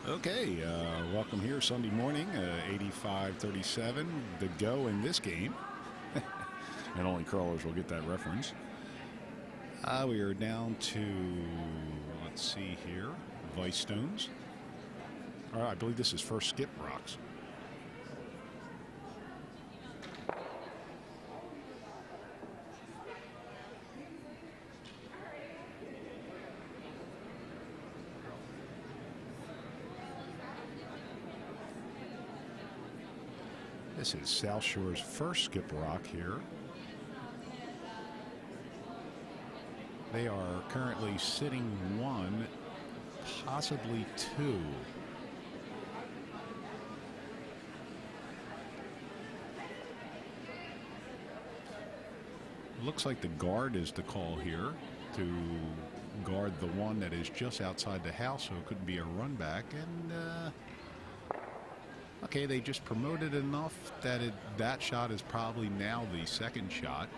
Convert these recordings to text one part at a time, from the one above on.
Okay, welcome here Sunday morning, 85-37, the go in this game. And only curlers will get that reference. We are down to, let's see here, Vice Stones. All right, I believe this is first skip rocks. This is South Shore's first skip rock here. They are currently sitting one, possibly two. Looks like the guard is the call here to guard the one that is just outside the house, so it could be a run back. And okay, they just promoted enough that that shot is probably now the second shot.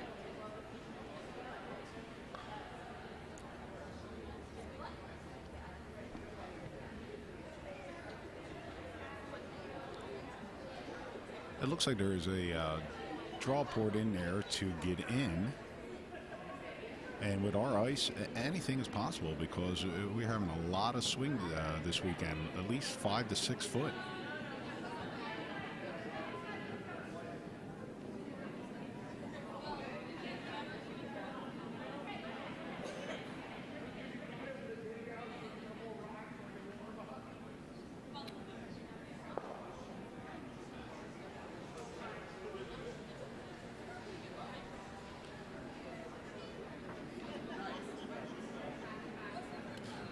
It looks like there is a draw port in there to get in. And with our ice, anything is possible because we're having a lot of swing this weekend, at least 5 to 6 foot.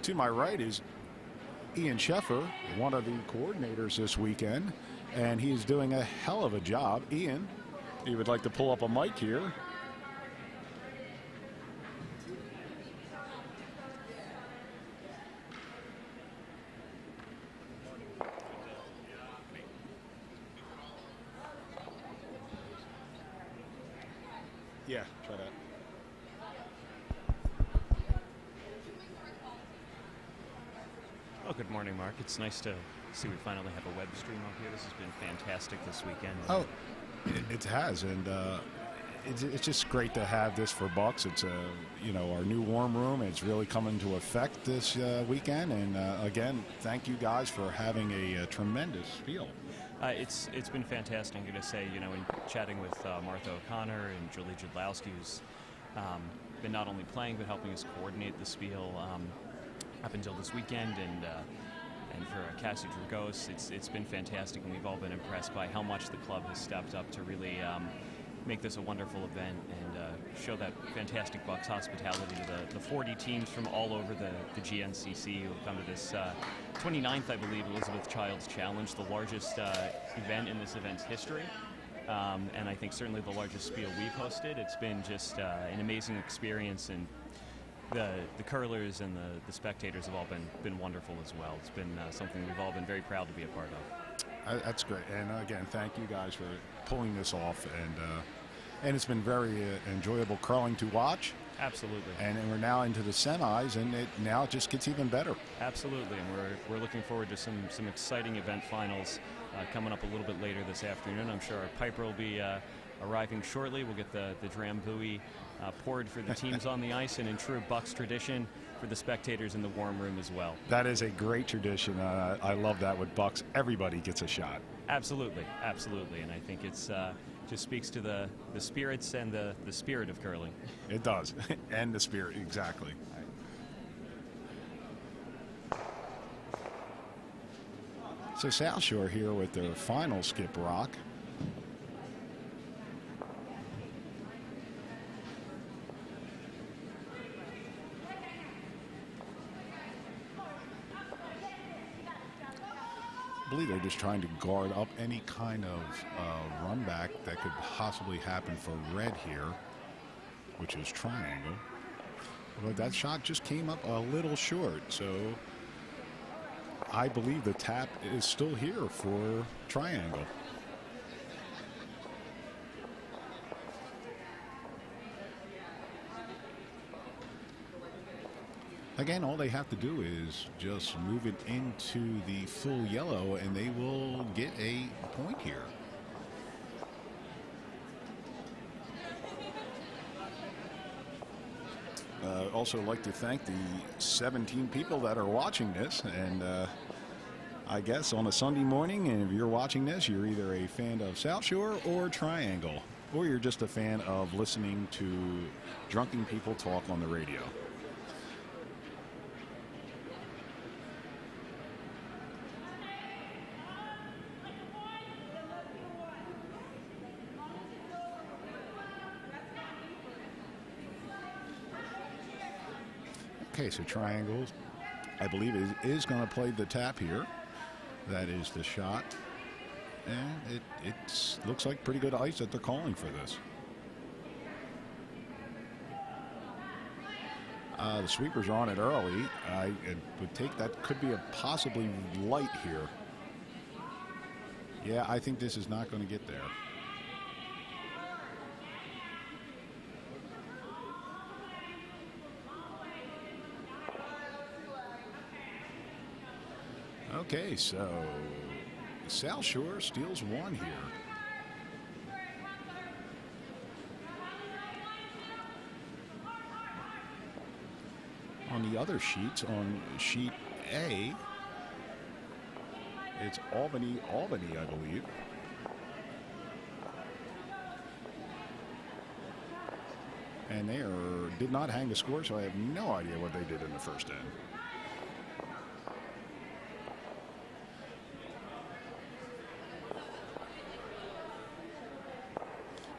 To my right is Ian Sheffer, one of the coordinators this weekend, and he's doing a hell of a job. Ian, you would like to pull up a mic here. Yeah, try that. Oh, good morning, Mark. It's nice to see we finally have a web stream up here. This has been fantastic this weekend. Oh, it has, and it's just great to have this for Bucks. It's our new warm room. It's really coming to effect this weekend, and again, thank you guys for having a tremendous field. It's been fantastic. I'm going to say, in chatting with Martha O'Connor and Julie Judlowski, who's been not only playing but helping us coordinate the spiel up until this weekend, and for Cassie Dragos, it's been fantastic, and we've all been impressed by how much the club has stepped up to really make this a wonderful event and show that fantastic Bucks hospitality to the 40 teams from all over the GNCC who have come to this 29th, I believe, Elizabeth Childs Challenge, the largest event in this event's history. And I think certainly the largest spiel we've hosted. It's been just an amazing experience, and the curlers and the spectators have all been wonderful as well. It's been something we've all been very proud to be a part of. That's great, and again, thank you guys for pulling this off, and it's been very enjoyable curling to watch. Absolutely. And we're now into the semis, and now it just gets even better. Absolutely, and we're looking forward to some exciting event finals coming up a little bit later this afternoon. I'm sure our piper will be arriving shortly. We'll get the dram buoy poured for the teams on the ice, and in true Bucks tradition, for the spectators in the warm room as well. That is a great tradition. I love that with Bucks. Everybody gets a shot. Absolutely, absolutely, and I think it's just speaks to the spirits and the spirit of curling. It does, and the spirit, exactly. So South Shore here with their final skip rock. I believe they're just trying to guard up any kind of run back that could possibly happen for red here, which is triangle. But that shot just came up a little short, so I believe the tap is still here for triangle. Again, all they have to do is just move it into the full yellow, and they will get a point here. Also like to thank the 17 people that are watching this, and I guess on a Sunday morning, and if you're watching this, you're either a fan of South Shore or Triangle, or you're just a fan of listening to drunken people talk on the radio. Okay, so Triangles, I believe, is going to play the tap here. That is the shot. And it looks like pretty good ice that they're calling for this. The sweepers are on it early. I would take that could be a possibly light here. Yeah, I think this is not going to get there. Okay, so South Shore steals one here. On the other sheets, on sheet A, it's Albany, I believe. And they did not hang the score, so I have no idea what they did in the first end.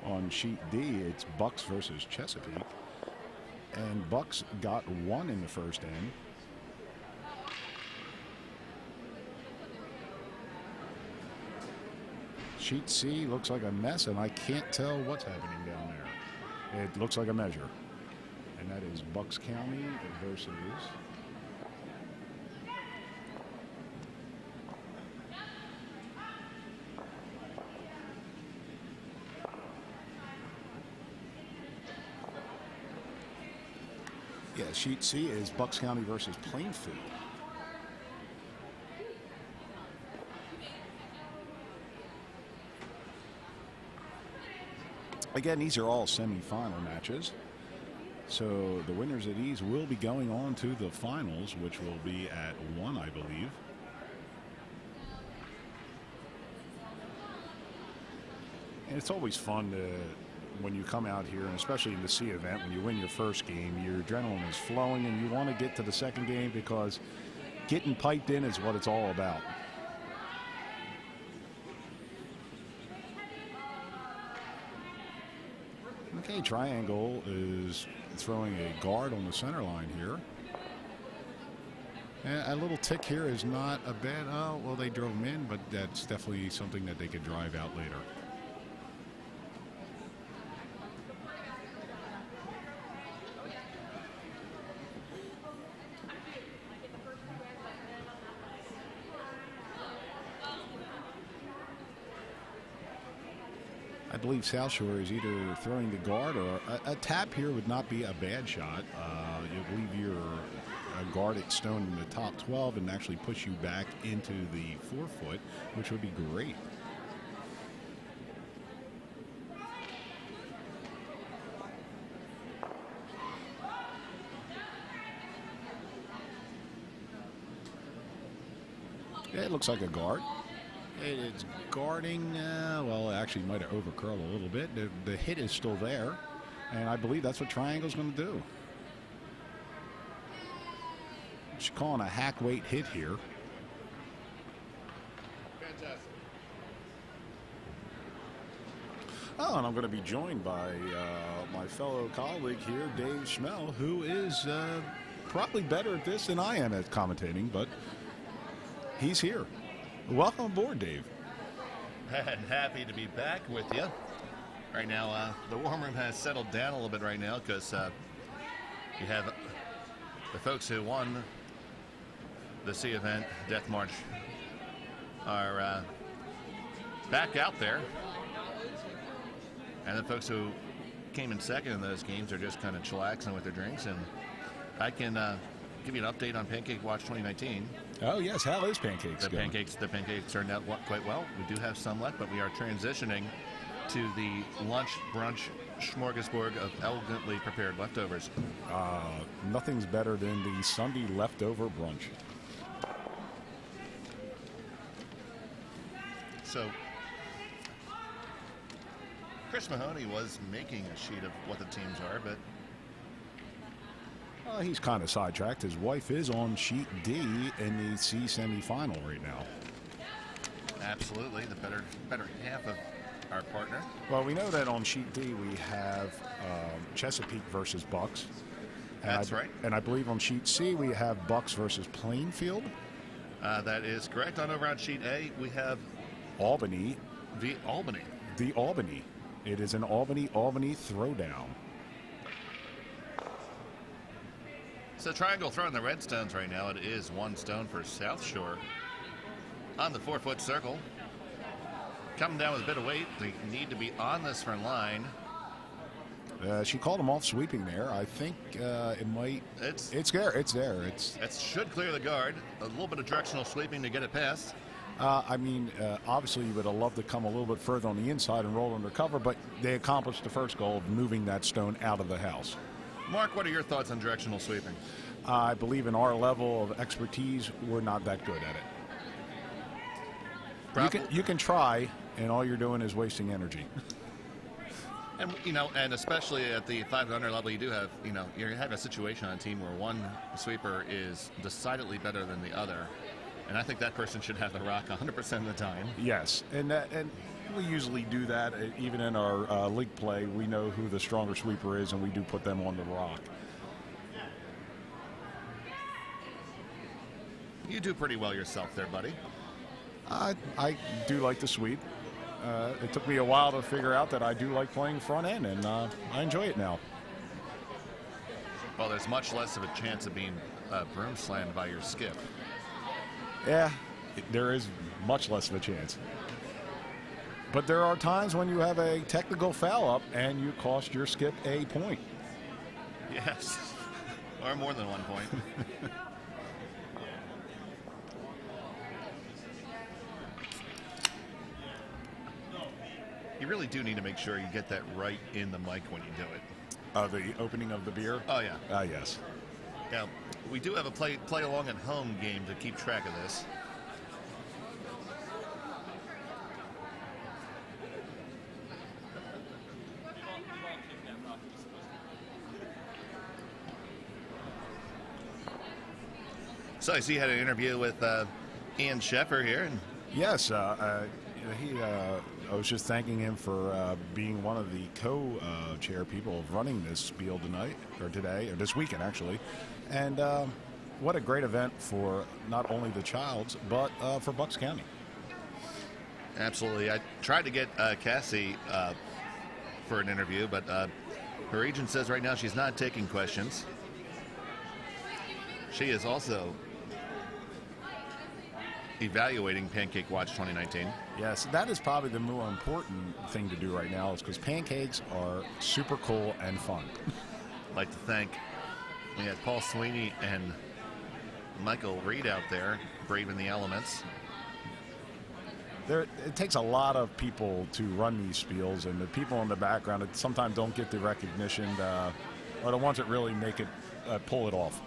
On sheet D, it's Bucks versus Chesapeake. And Bucks got one in the first end. Sheet C looks like a mess, and I can't tell what's happening down there. It looks like a measure. And that is Bucks County versus... Yeah, sheet C is Bucks County versus Plainfield. Again, these are all semifinal matches. So the winners of these will be going on to the finals, which will be at 1, I believe. And it's always fun to, when you come out here, and especially in the C event, when you win your first game, your adrenaline is flowing and you want to get to the second game because getting piped in is what it's all about. Okay, Triangle is throwing a guard on the center line here. And a little tick here is not a bad, oh, well, they drove him in, but that's definitely something that they could drive out later. I believe South Shore is either throwing the guard or a tap here would not be a bad shot. You leave your guarded stone in the top 12 and actually push you back into the 4-foot, which would be great. Yeah, it looks like a guard. It's guarding, well, it actually might have overcurled a little bit. The hit is still there, and I believe that's what Triangle's going to do. She's calling a hack weight hit here. Fantastic. Oh, and I'm going to be joined by my fellow colleague here, Dave Schmel, who is probably better at this than I am at commentating, but he's here. Welcome aboard, Dave. And happy to be back with you. Right now, the warm room has settled down a little bit right now because you have the folks who won the C event, Death March, are back out there. And the folks who came in second in those games are just kind of chillaxing with their drinks. And I can give you an update on Pancake Watch 2019. Oh yes, how is Pancakes The going? pancakes turned out quite well. We do have some left, but we are transitioning to the lunch brunch smorgasbord of elegantly prepared leftovers. Nothing's better than the Sunday leftover brunch. So Chris Mahoney was making a sheet of what the teams are, but He's kind of sidetracked. His wife is on sheet D in the C semifinal right now. absolutely the better half of our partner. Well, we know that on sheet D we have Chesapeake versus Bucks. And That's right. And I believe on sheet C we have Bucks versus Plainfield. That is correct. On over on sheet A, we have Albany, the Albany. the Albany. It is an Albany throwdown. So Triangle throwing the red stones right now. It is 1 stone for South Shore. On the 4-foot circle. Coming down with a bit of weight. They need to be on this for line. She called him off sweeping there. I think it might. It's It's there. It's there. It's. That should clear the guard. A little bit of directional sweeping to get it past. I mean, obviously, you would have loved to come a little bit further on the inside and roll under cover, but they accomplished the first goal of moving that stone out of the house. Mark, what are your thoughts on directional sweeping? I believe in our level of expertise, we're not that good at it. You can try, and all you're doing is wasting energy. And and especially at the 500 level, you have a situation on a team where one sweeper is decidedly better than the other, and I think that person should have the rock 100% of the time. Yes, and we usually do that even in our league play. We know who the stronger sweeper is, and we do put them on the rock. You do pretty well yourself there, buddy. I do like the sweep. It took me a while to figure out that I do like playing front end, and I enjoy it now. Well, there's much less of a chance of being broom slammed by your skip. Yeah, there is much less of a chance. But there are times when you have a technical foul up and you cost your skip a point. Yes, or more than 1 point. You really do need to make sure you get that right in the mic when you do it. The opening of the beer? Oh, yeah. Yes. Now, we do have a play along at home game to keep track of this. So I see you had an interview with Ian Sheffer here. And Yes, I was just thanking him for being one of the co-chair people of running this spiel today, or this weekend actually. And what a great event for not only the Childs, but for Bucks County. Absolutely. I tried to get Cassie for an interview, but her agent says right now she's not taking questions. She is also evaluating Pancake Watch 2019. Yes, that is probably the more important thing to do right now, is because pancakes are super cool and fun. I'd like to thank, we had Paul Sweeney and Michael Reed out there braving the elements. It takes a lot of people to run these spiels, and the people in the background that sometimes don't get the recognition, or the ones that really make it pull it off.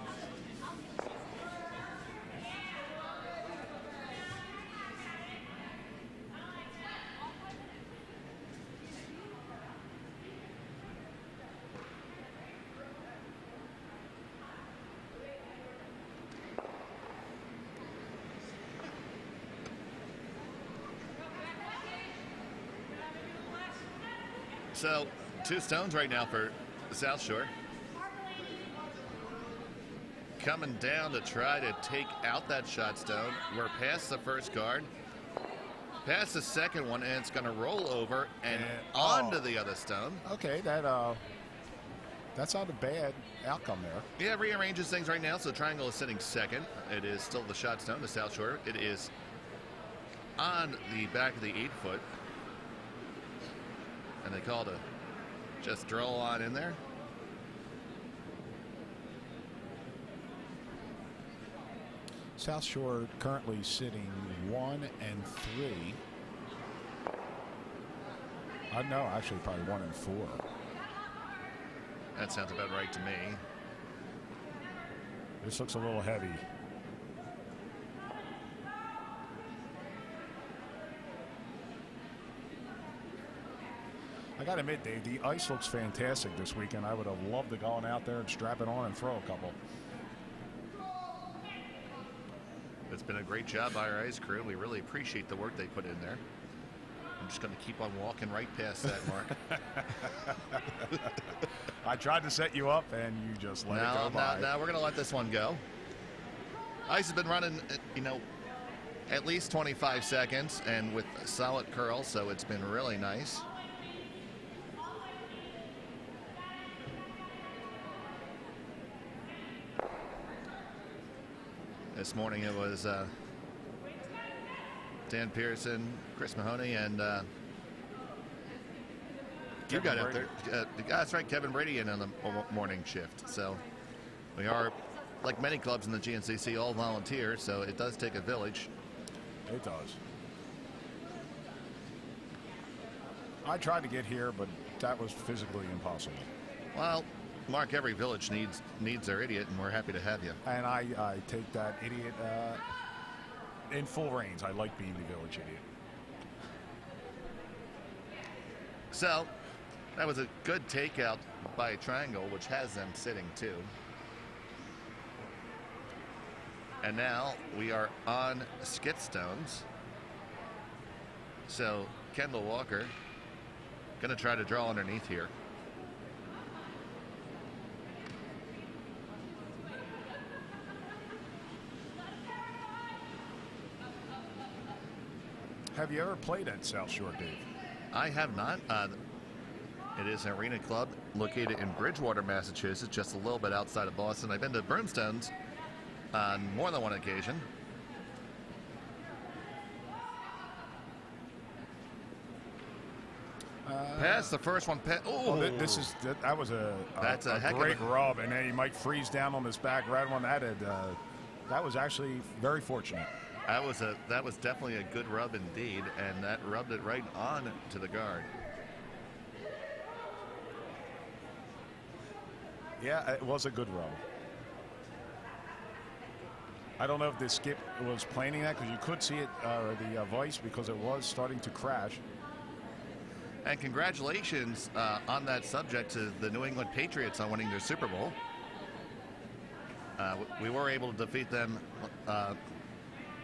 So, 2 stones right now for the South Shore. Coming down to try to take out that shot stone. We're past the first guard, past the second one, and it's going to roll over and onto the other stone. Okay, that's not a bad outcome there. Yeah, rearranges things right now. So Triangle is sitting second. It is still the shot stone, the South Shore. It is on the back of the 8-foot. And they call to just drill on in there. South Shore currently sitting 1 and 3. No, actually probably 1 and 4. That sounds about right to me. This looks a little heavy. I got to admit, Dave, the ice looks fantastic this weekend. I would have loved to go out there and strap it on and throw a couple. It's been a great job by our ice crew. We really appreciate the work they put in there. I'm just going to keep on walking right past that, Mark. I tried to set you up, and you just let it go by. No, we're going to let this one go. Ice has been running, at least 25 seconds, and with solid curl, so it's been really nice. This morning it was Dan Pearson, Chris Mahoney, and you got up there. That's right, Kevin Brady in on the morning shift. So we are, like many clubs in the GNCC, all volunteer, so it does take a village. It does. I tried to get here, but that was physically impossible. Well, Mark, every village needs their idiot, and we're happy to have you. And I take that idiot in full reins. I like being the village idiot. So that was a good takeout by Triangle, which has them sitting too. And now we are on skid stones. So Kendall Walker going to try to draw underneath here. Have you ever played at South Shore, Dave? I have not. It is an arena club located in Bridgewater, Massachusetts, just a little bit outside of Boston. I've been to Brimstones on more than one occasion. Pass the first one. That was a great rub, and then he might freeze down on this back red one. That was actually very fortunate. That was definitely a good rub indeed, and that rubbed it right on to the guard. Yeah, it was a good rub. I don't know if the skip was planning that, because you could see it, the voice, because it was starting to crash. And congratulations on that subject to the New England Patriots on winning their Super Bowl. We were able to defeat them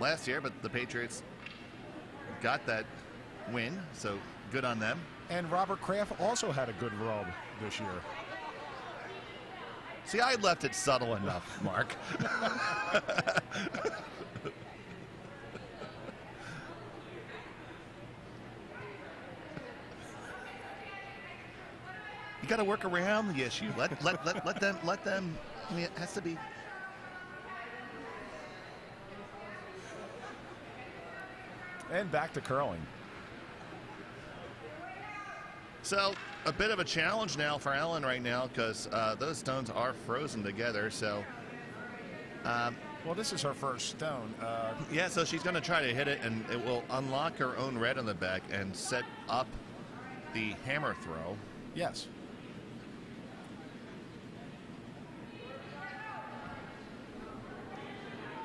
last year, but the Patriots got that win, so good on them. And Robert Kraft also had a good rub this year. See, I left it subtle enough, Mark. You got to work around the issue. Let them. I mean, it has to be. And back to curling. So a bit of a challenge now for Ellen right now, because those stones are frozen together. So, well, this is her first stone. Yeah, so she's going to try to hit it, and it will unlock her own red on the back and set up the hammer throw. Yes.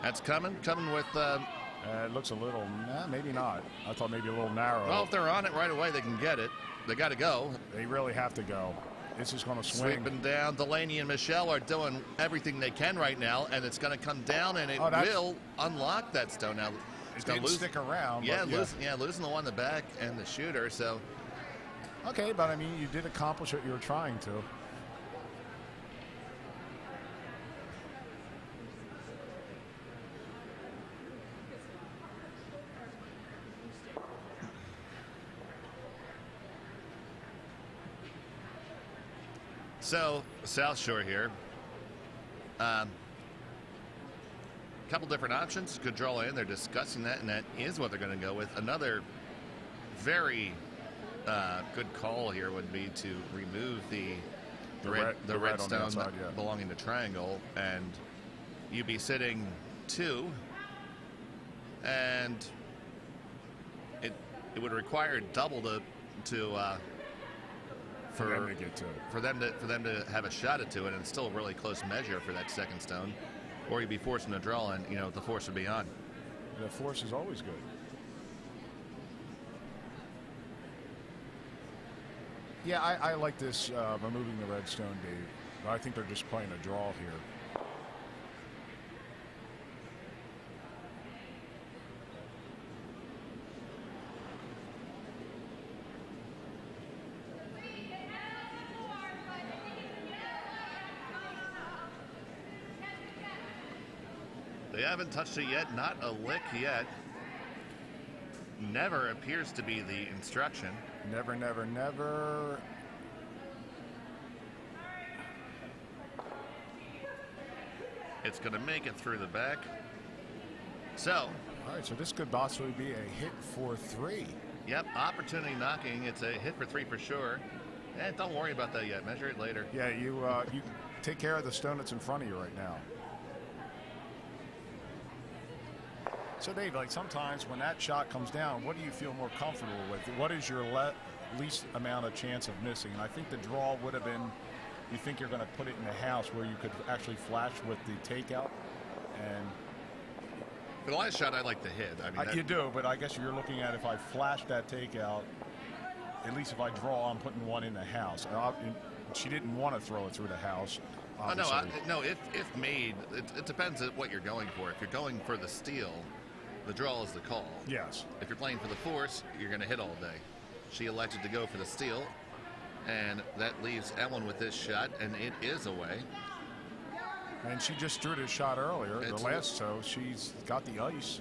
That's coming with. It looks a little, maybe not. I thought maybe a little narrow. Well, if they're on it right away, they can get it. They got to go. They really have to go. This is going to swing. Sweeping down. Delaney and Michelle are doing everything they can right now, and it's going to come down, and it will unlock that stone. Now, it's going to stick around. Yeah, losing the one in the back and the shooter. So, okay, but I mean, you did accomplish what you were trying to. So, South Shore here. Couple different options. Could draw in. They're discussing that, and that is what they're going to go with. Another very good call here would be to remove the red stones belonging to Triangle, and you'd be sitting 2 and it would require double For them to get to it. for them to have a shot at to it, and it's still a really close measure for that second stone, or you'd be forcing a draw, and the force would be on. The force is always good. Yeah, I like this removing the red stone, Dave. But I think they're just playing a draw here. They haven't touched it yet, not a lick yet. Never appears to be the instruction. Never, never, never. It's going to make it through the back. So, All right, so this could possibly be a hit for 3. yep, opportunity knocking. It's a hit for 3 for sure. And don't worry about that yet. Measure it later. Yeah, you take care of the stone that's in front of you right now. So, Dave, like sometimes when that shot comes down, what do you feel more comfortable with? What is your least amount of chance of missing? And I think the draw would have been, you think you're going to put it in the house where you could actually flash with the takeout. And For the last shot, I like the hit. I mean, you do, but I guess you're looking at if I flash that takeout, at least if I draw, I'm putting one in the house. She didn't want to throw it through the house. Oh, no, obviously. if made, it depends on what you're going for. If you're going for the steal, the draw is the call. Yes. If you're playing for the force, you're going to hit all day. She elected to go for the steal, and that leaves Ellen with this shot, and it is away. And she just drew this shot earlier, It's the last, so she's got the ice.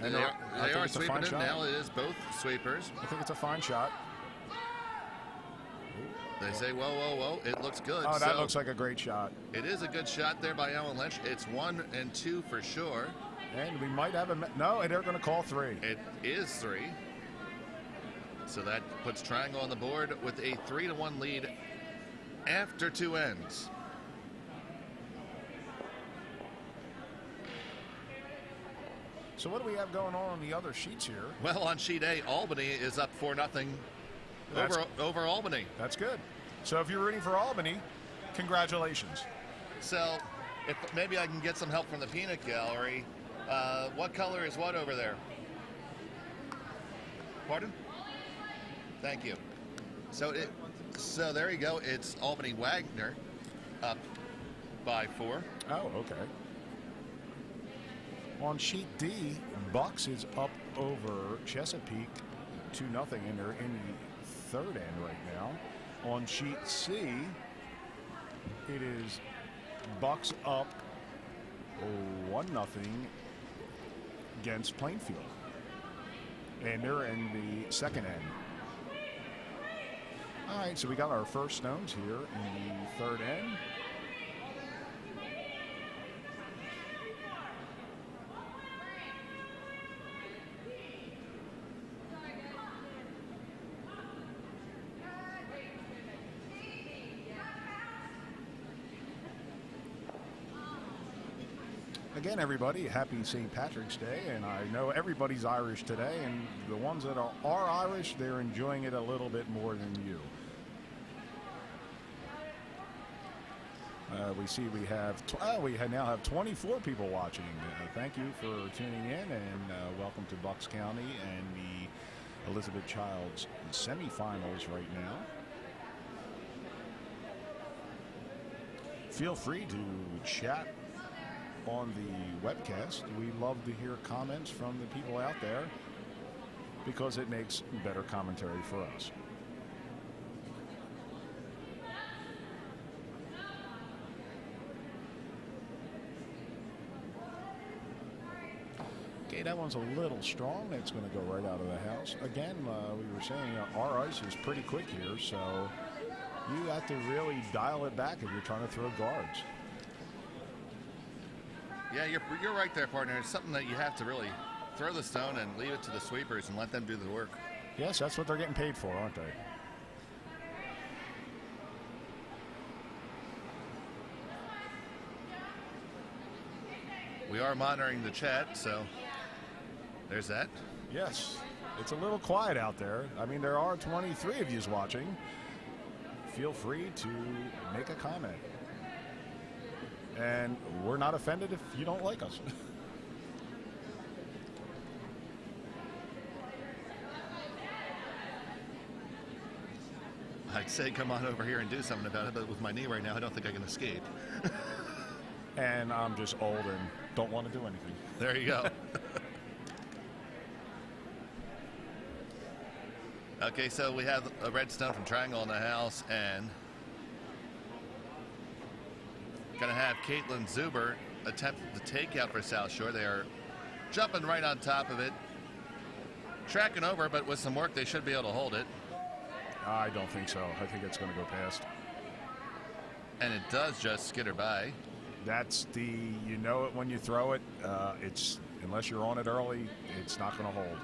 And I they think are it's a sweeping fine it shot. now. It is both sweepers. I think it's a fine shot. They say, whoa, whoa, whoa, it looks good. Oh, that So looks like a great shot. it is a good shot there by Ellen Lynch. It's 1 and 2 for sure. And we might have no, and they're going to call 3. It is 3. So that puts Triangle on the board with a 3-1 lead after 2 ends. So what do we have going on the other sheets here? Well, on sheet A, Albany is up 4-0 over Albany. That's good. So if you're rooting for Albany, congratulations. So if maybe I can get some help from the peanut gallery. What color is what over there? Pardon? Thank you. So there you go. It's Albany Wagner up by 4. Oh, okay. On sheet D, Bucks is up over Chesapeake 2-0, and they're in the third end right now. On sheet C, it is Bucks up 1-0 against Plainfield, and they're in the second end. All right, so we got our first stones here in the third end. Again, everybody, happy St. Patrick's Day, and I know everybody's Irish today, and the ones that are Irish, they're enjoying it a little bit more than you. We see we have now have 24 people watching. Thank you for tuning in, and welcome to Bucks County and the Elizabeth Childs semifinals right now. Feel free to chat on the webcast. We love to hear comments from the people out there because it makes better commentary for us. Okay, that one's a little strong. It's going to go right out of the house. Again, we were saying our ice is pretty quick here, so you have to really dial it back if you're trying to throw guards. Yeah, you're right there, partner. It's something that you have to really throw the stone and leave it to the sweepers and let them do the work. Yes, that's what they're getting paid for, aren't they? We are monitoring the chat, so There's that. Yes, it's a little quiet out there. I mean, there are 23 of you watching. Feel free to make a comment. And we're not offended if you don't like us. I'd say come on over here and do something about it, but with my knee right now, I don't think I can escape. And I'm just old and don't want to do anything. There you go. Okay, so we have a Redstone from Triangle in the house, and going to have Caitlin Zuber attempt the takeout for South Shore. They are jumping right on top of it, tracking over, but with some work, they should be able to hold it. I don't think so. I think it's going to go past. And it does just skitter by. That's you know it when you throw it. It's unless you're on it early, it's not going to hold.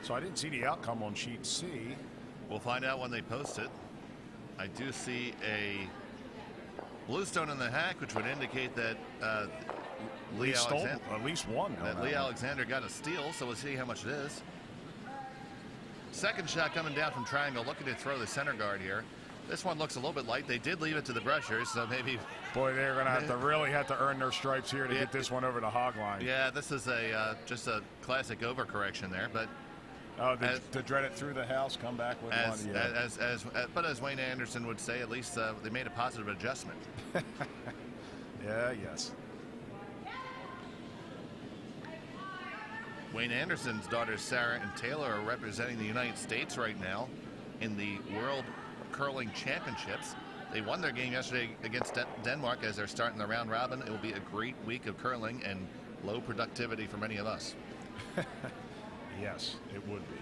So I didn't see the outcome on sheet C. We'll find out when they post it. I do see a bluestone in the hack, which would indicate that Lee Alexander, at least one. that Lee Alexander got a steal, so we'll see how much it is. Second shot coming down from Triangle, looking to throw the center guard here. This one looks a little bit light. They did leave it to the brushers, so maybe... Boy, they're going to have to really have to earn their stripes here to get this one over the hog line. Yeah, this is just a classic overcorrection there, but... Oh, to dread it through the house, come back with one. Yeah. But as Wayne Anderson would say, at least they made a positive adjustment. Yeah, yes. Wayne Anderson's daughters Sarah and Taylor are representing the United States right now in the World Curling Championships. They won their game yesterday against Denmark as they're starting the round robin. It will be a great week of curling and low productivity for many of us. Yes, it would be.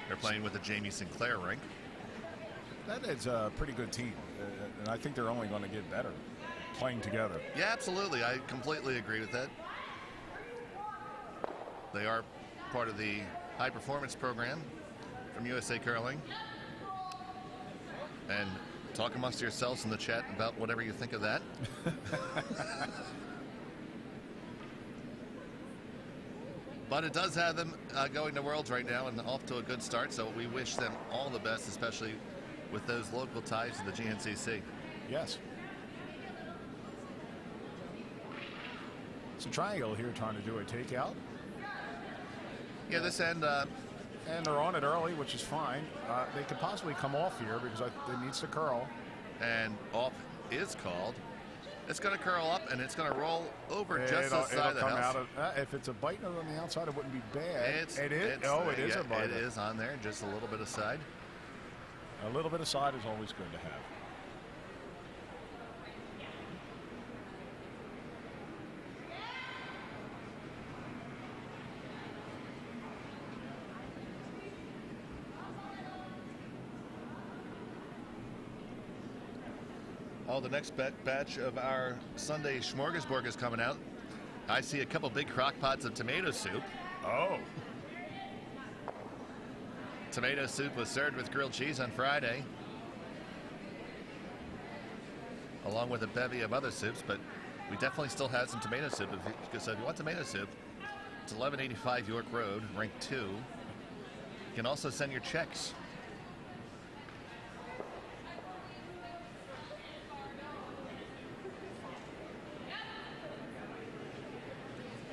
They're playing with the Jamie Sinclair rink. That is a pretty good team, and I think they're only going to get better playing together. Yeah, absolutely. I completely agree with that. They are part of the high performance program from USA Curling. And talk amongst yourselves in the chat about whatever you think of that. But it does have them going to Worlds right now and off to a good start, so we wish them all the best, especially with those local ties to the GNCC. Yes. So Triangle here trying to do a takeout. Yeah, this end... and they're on it early, which is fine. They could possibly come off here because it needs to curl. And off is called. It's going to curl up, and it's going to roll over just outside of the house. If it's a bite note on the outside, it wouldn't be bad. It is a bite. It is on there, just a little bit of side. A little bit of side is always good to have. Oh, the next batch of our Sunday smorgasbord is coming out. I see a couple big crock pots of tomato soup. Oh. Tomato soup was served with grilled cheese on Friday, along with a bevy of other soups, but we definitely still have some tomato soup. So if you want tomato soup, it's 1185 York Road, rank 2. You can also send your checks.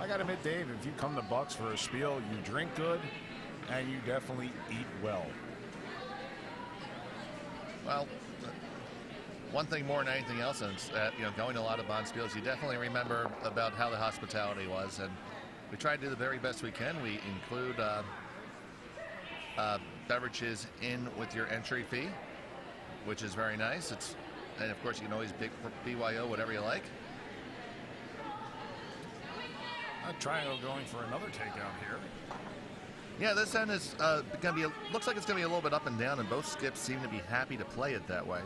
I got to admit, Dave, if you come to Bucks for a spiel, you drink good and you definitely eat well. Well, one thing more than anything else is that, going to a lot of bond spiels, you definitely remember about how the hospitality was, and we try to do the very best we can. We include beverages in with your entry fee, which is very nice. And of course, you can always BYO whatever you like. Triangle going for another takeout here. Yeah, this end is going to be. Looks like it's going to be a little bit up and down, and both skips seem to be happy to play it that way.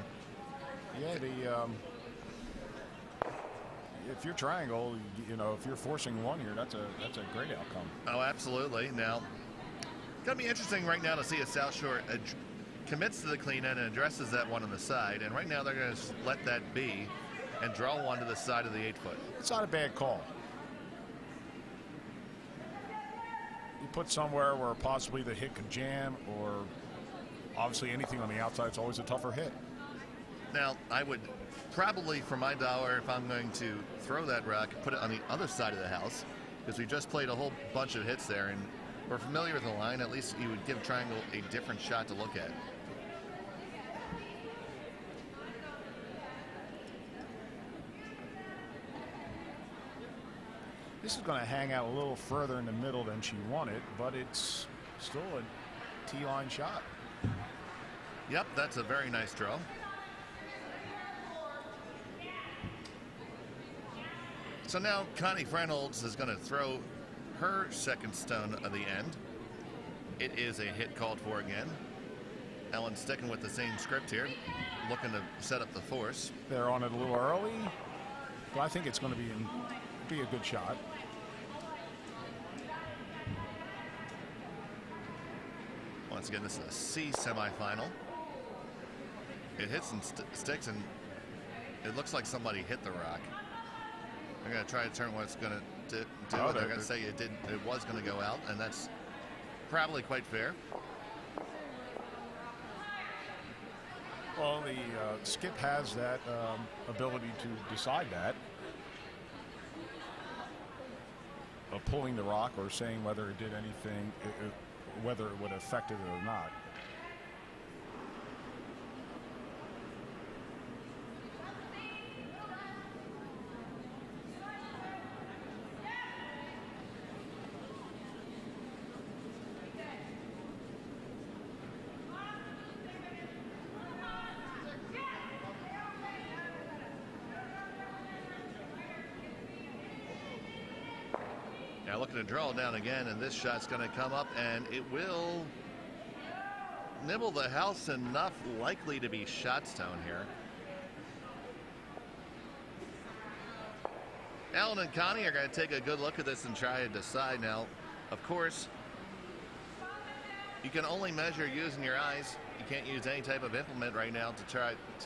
Yeah, if you're triangle, you know, if you're forcing one here, that's a great outcome. Oh, absolutely. Now, it's going to be interesting right now to see if South Shore commits to the clean end and addresses that one on the side. And right now they're going to let that be and draw one to the side of the 8-foot. It's not a bad call. You put somewhere where possibly the hit could jam, or obviously anything on the outside, it's always a tougher hit. Now, I would probably, for my dollar, if I'm going to throw that rock, put it on the other side of the house, because we just played a whole bunch of hits there, and we're familiar with the line. At least you would give triangle a different shot to look at. This is going to hang out a little further in the middle than she wanted, but it's still a T-line shot. Yep, that's a very nice draw. So now Connie Reynolds is going to throw her second stone of the end. It is a hit called for again. Ellen sticking with the same script here, looking to set up the force. They're on it a little early, but I think it's going to be a good shot. Once again, this is a C semifinal. It hits and sticks, and it looks like somebody hit the rock. They're going to try to turn what it's going to do. Oh, They're going to say it was going to go out, and that's probably quite fair. Well, the skip has that ability to decide that. Of pulling the rock or saying whether it did anything, whether it would have affected it or not. Now looking to draw down again, and this shot's going to come up, and it will nibble the house enough, likely to be shot stone here. Alan and Connie are going to take a good look at this and try to decide. Now, of course, you can only measure using your eyes. You can't use any type of implement right now to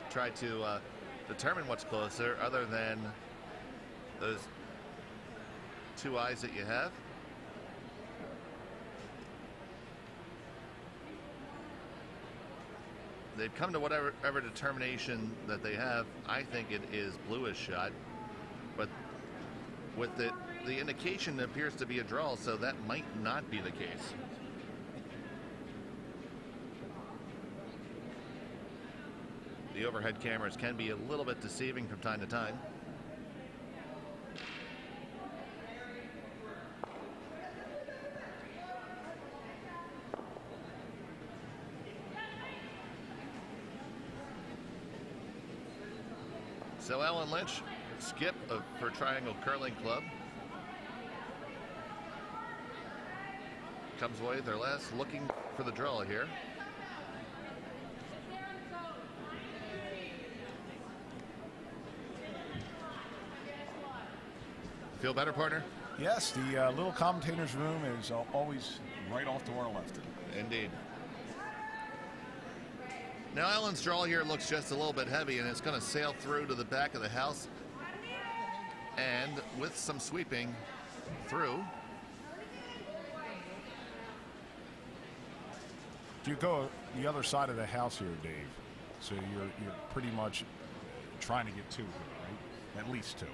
try to determine what's closer, other than those two eyes that you have. They've come to whatever determination that they have. I think it is bluish shot, but with the indication appears to be a draw, so that might not be the case. The overhead cameras can be a little bit deceiving from time to time. So Ellen Lynch, skip for Triangle Curling Club, comes away with their last, looking for the draw here. Feel better, partner? Yes, the little commentator's room is always right off to our left. Indeed. Now Ellen's draw here looks just a little bit heavy, and it's going to sail through to the back of the house, and with some sweeping through. You go the other side of the house here, Dave, so you're pretty much trying to get two here, right? At least two.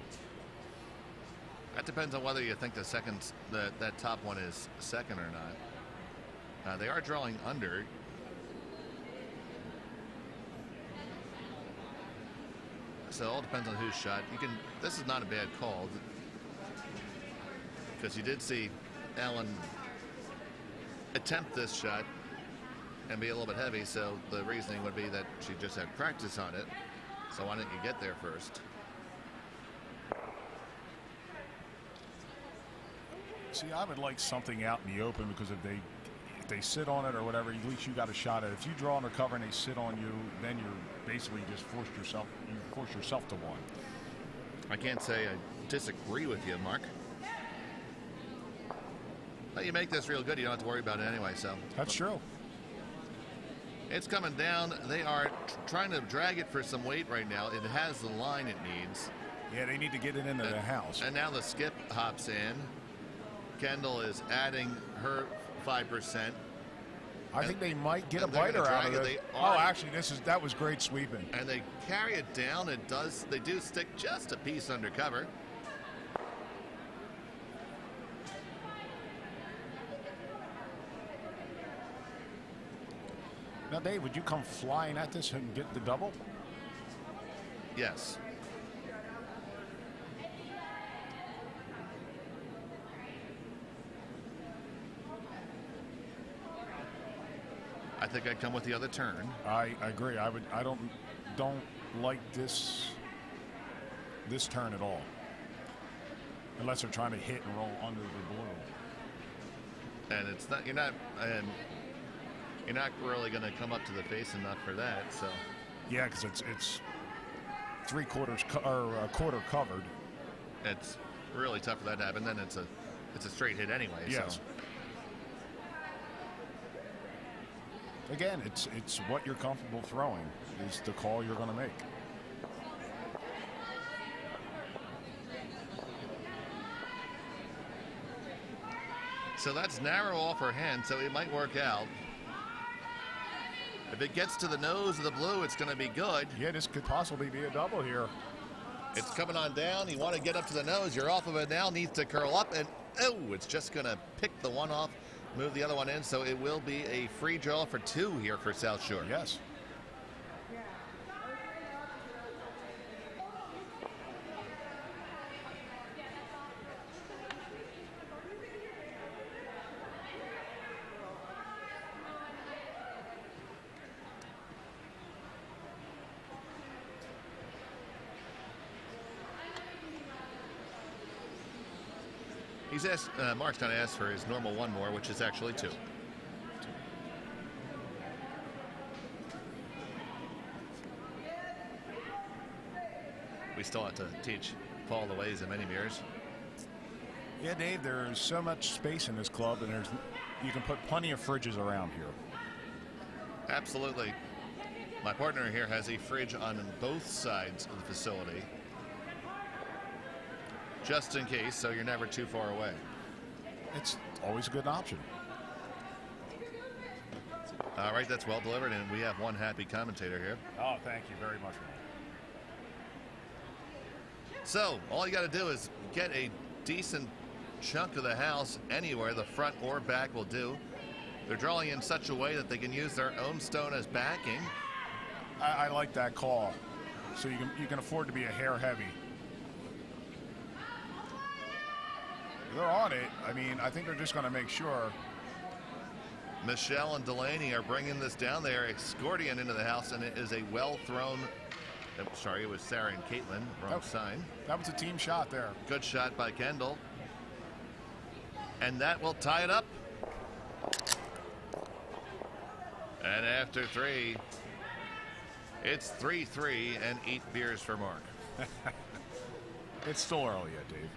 That depends on whether you think the second, that top one is second or not. They are drawing under. So it all depends on whose shot. This is not a bad call, because you did see Ellen attempt this shot and be a little bit heavy, so the reasoning would be that she just had practice on it. So why didn't you get there first? See, I would like something out in the open, because if they sit on it or whatever, at least you got a shot at it. If you draw under cover and they sit on you, then you're basically just force yourself to one. I can't say disagree with you, Mark. But you make this real good, you don't have to worry about it anyway, so. That's true. It's coming down. They are trying to drag it for some weight right now. It has the line it needs. Yeah, they need to get it into the house. And now the skip hops in. Kendall is adding her 5%. I think they might get a and they're biter gonna out of drag it. it. They Oh, are. actually, that was great sweeping. And they carry it down. They do stick just a piece under cover. Now, Dave, would you come flying at this and get the double? Yes. I think I'd come with the other turn. I agree. I don't like this turn at all, unless they're trying to hit and roll under the blue. And it's not. You're not really going to come up to the face enough for that. So. Yeah, because it's three-quarters or a quarter covered. It's really tough for that to happen. Then it's a straight hit anyway. Yes. So. Again, it's what you're comfortable throwing is the call you're going to make. So that's narrow off her hand, so it might work out. If it gets to the nose of the blue, it's going to be good. Yeah, this could possibly be a double here. It's coming on down. You want to get up to the nose. You're off of it now. Needs to curl up, and oh, it's just going to pick the one off, move the other one in. So it will be a free draw for 2 here for South Shore. Yes. He's asked. Mark's going to ask for his normal one more, which is actually 2. We still have to teach Paul the ways of many beers. Yeah, Dave, there's so much space in this club, and you can put plenty of fridges around here. Absolutely. My partner here has a fridge on both sides of the facility, just in case, so you're never too far away. It's always a good option. All right, that's well delivered, and we have one happy commentator here. Oh, thank you very much. So all you got to do is get a decent chunk of the house anywhere, the front or back will do. They're drawing in such a way that they can use their own stone as backing. I like that call. So you can afford to be a hair heavy. They're on it. I mean, I think they're just going to make sure. Michelle and Delaney are bringing this down there, escorting into the house, and it is a well-thrown. Sorry, it was Sarah and Caitlin. Wrong sign. That was a team shot there. Good shot by Kendall. And that will tie it up. And after 3, it's 3-3 and 8 beers for Mark. It's still early yet, Dave.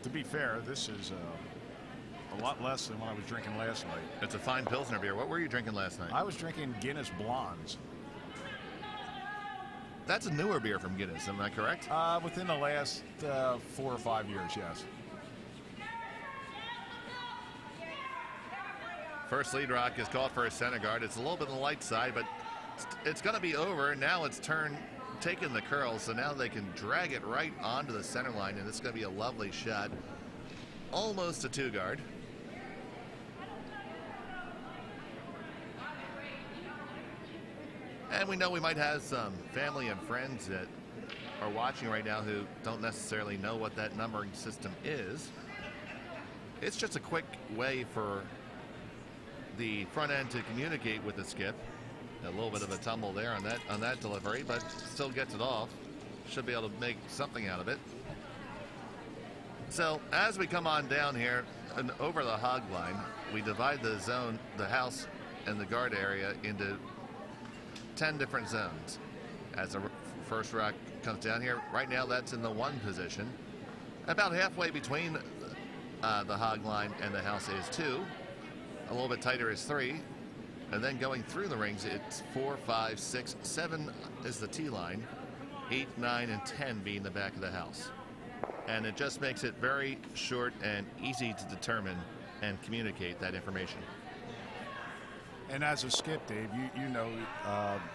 To be fair, this is a lot less than what I was drinking last night. It's a fine Pilsner beer. What were you drinking last night? I was drinking Guinness Blondes. That's a newer beer from Guinness, am I correct? Within the last 4 or 5 years, yes. First lead rock is called for a center guard. It's a little bit on the light side, but it's going to be over. Now it's taking the curl, so now they can drag it right onto the center line, and it's going to be a lovely shot. Almost a 2 guard. And we know we might have some family and friends that are watching right now who don't necessarily know what that numbering system is. It's just a quick way for the front end to communicate with the skip. A little bit of a tumble there on that delivery, but still gets it off. should be able to make something out of it. So as we come on down here and over the hog line, we divide the zone, the house and the guard area into 10 different zones. As the first rock comes down here, right now that's in the 1 position. About halfway between the hog line and the house is 2. A little bit tighter is 3. And then going through the rings, it's 4, 5, 6, 7 is the T line, 8, 9, and 10 being the back of the house. And it just makes it very short and easy to determine and communicate that information. And as a skip, Dave, you know,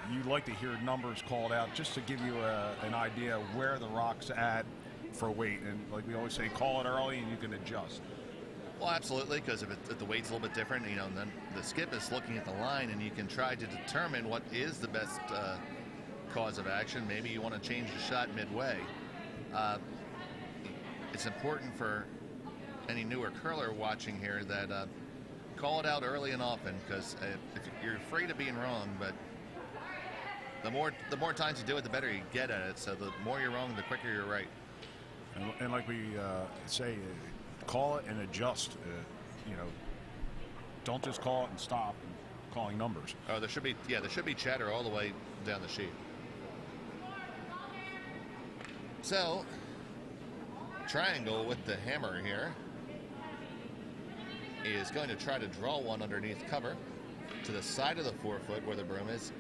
you like to hear numbers called out just to give you an idea of where the rock's at for weight. And like we always say, call it early and you can adjust. Well, absolutely, because if the weight's a little bit different, you know, and then the skip is looking at the line and you can try to determine what is the best cause of action. Maybe you want to change the shot midway. It's important for any newer curler watching here that call it out early and often, because if you're afraid of being wrong, but the more times you do it, the better you get at it. So the more you're wrong, the quicker you're right. And like we say, call it and adjust. You know, don't just call it and stop calling numbers. Oh, there should be chatter all the way down the sheet. So, Triangle with the hammer here is going to try to draw one underneath cover to the side of the 4-foot where the broom is.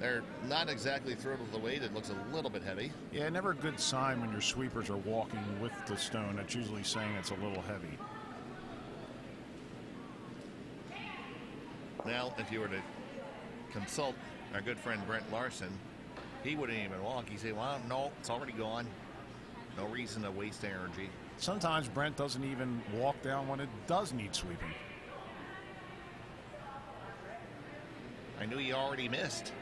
They're not exactly thrilled with the weight. It looks a little bit heavy. Yeah, never a good sign when your sweepers are walking with the stone. That's usually saying it's a little heavy. Now, if you were to consult our good friend Brent Larson, he wouldn't even walk. He'd say, well, no, it's already gone. No reason to waste energy. Sometimes Brent doesn't even walk down when it does need sweeping. I knew he already missed.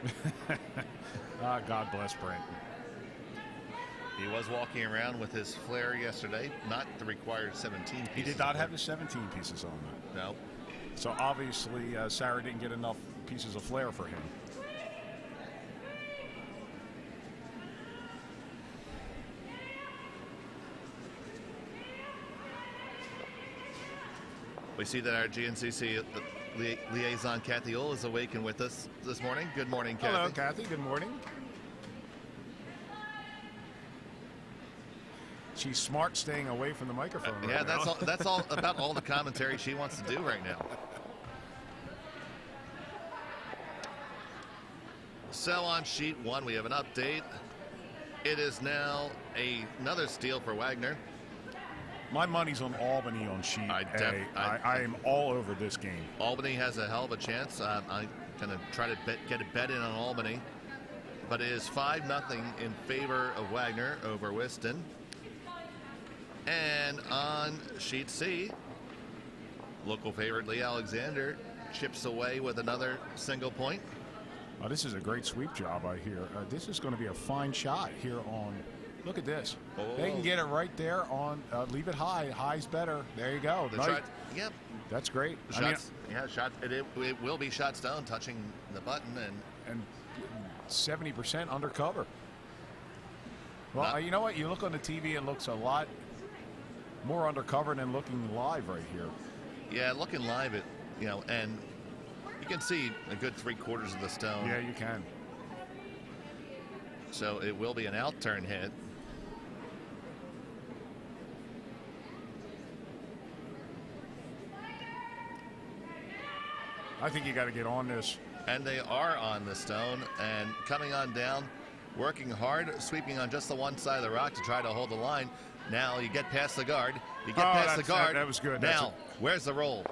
God bless Brent. He was walking around with his flare yesterday, not the required 17 pieces. He did not have the 17 pieces on it. No. So obviously Sarah didn't get enough pieces of flare for him. We see that our GNCC liaison, Kathy Ull, is awake and with us this morning. Good morning, Kathy. Hello, Kathy. Good morning. She's smart staying away from the microphone right yeah, now. that's all about all the commentary she wants to do right now. So on sheet 1, we have an update. It is now another steal for Wagner. My money's on Albany on sheet A. I am all over this game. Albany has a hell of a chance. I'm going to try to get a bet in on Albany. But it is 5-0 in favor of Wagner over Whiston. And on sheet C, local favorite Lee Alexander chips away with another single point. This is a great sweep job, I hear. This is going to be a fine shot here on... Look at this. Oh. They can get it right there on... leave it high. High's better. There you go. Yep. That's great. Shots, it will be shot stone touching the button and 70% undercover. Well, you know what? You look on the TV, it looks a lot more undercover than looking live right here. Yeah, looking live, and you can see a good 3/4 of the stone. Yeah, you can. So it will be an out turn hit. I think you got to get on this. And they are on the stone and coming on down, working hard, sweeping on just the one side of the rock to try to hold the line. Now you get past the guard. You get past the guard. That was good. Now, where's the roll?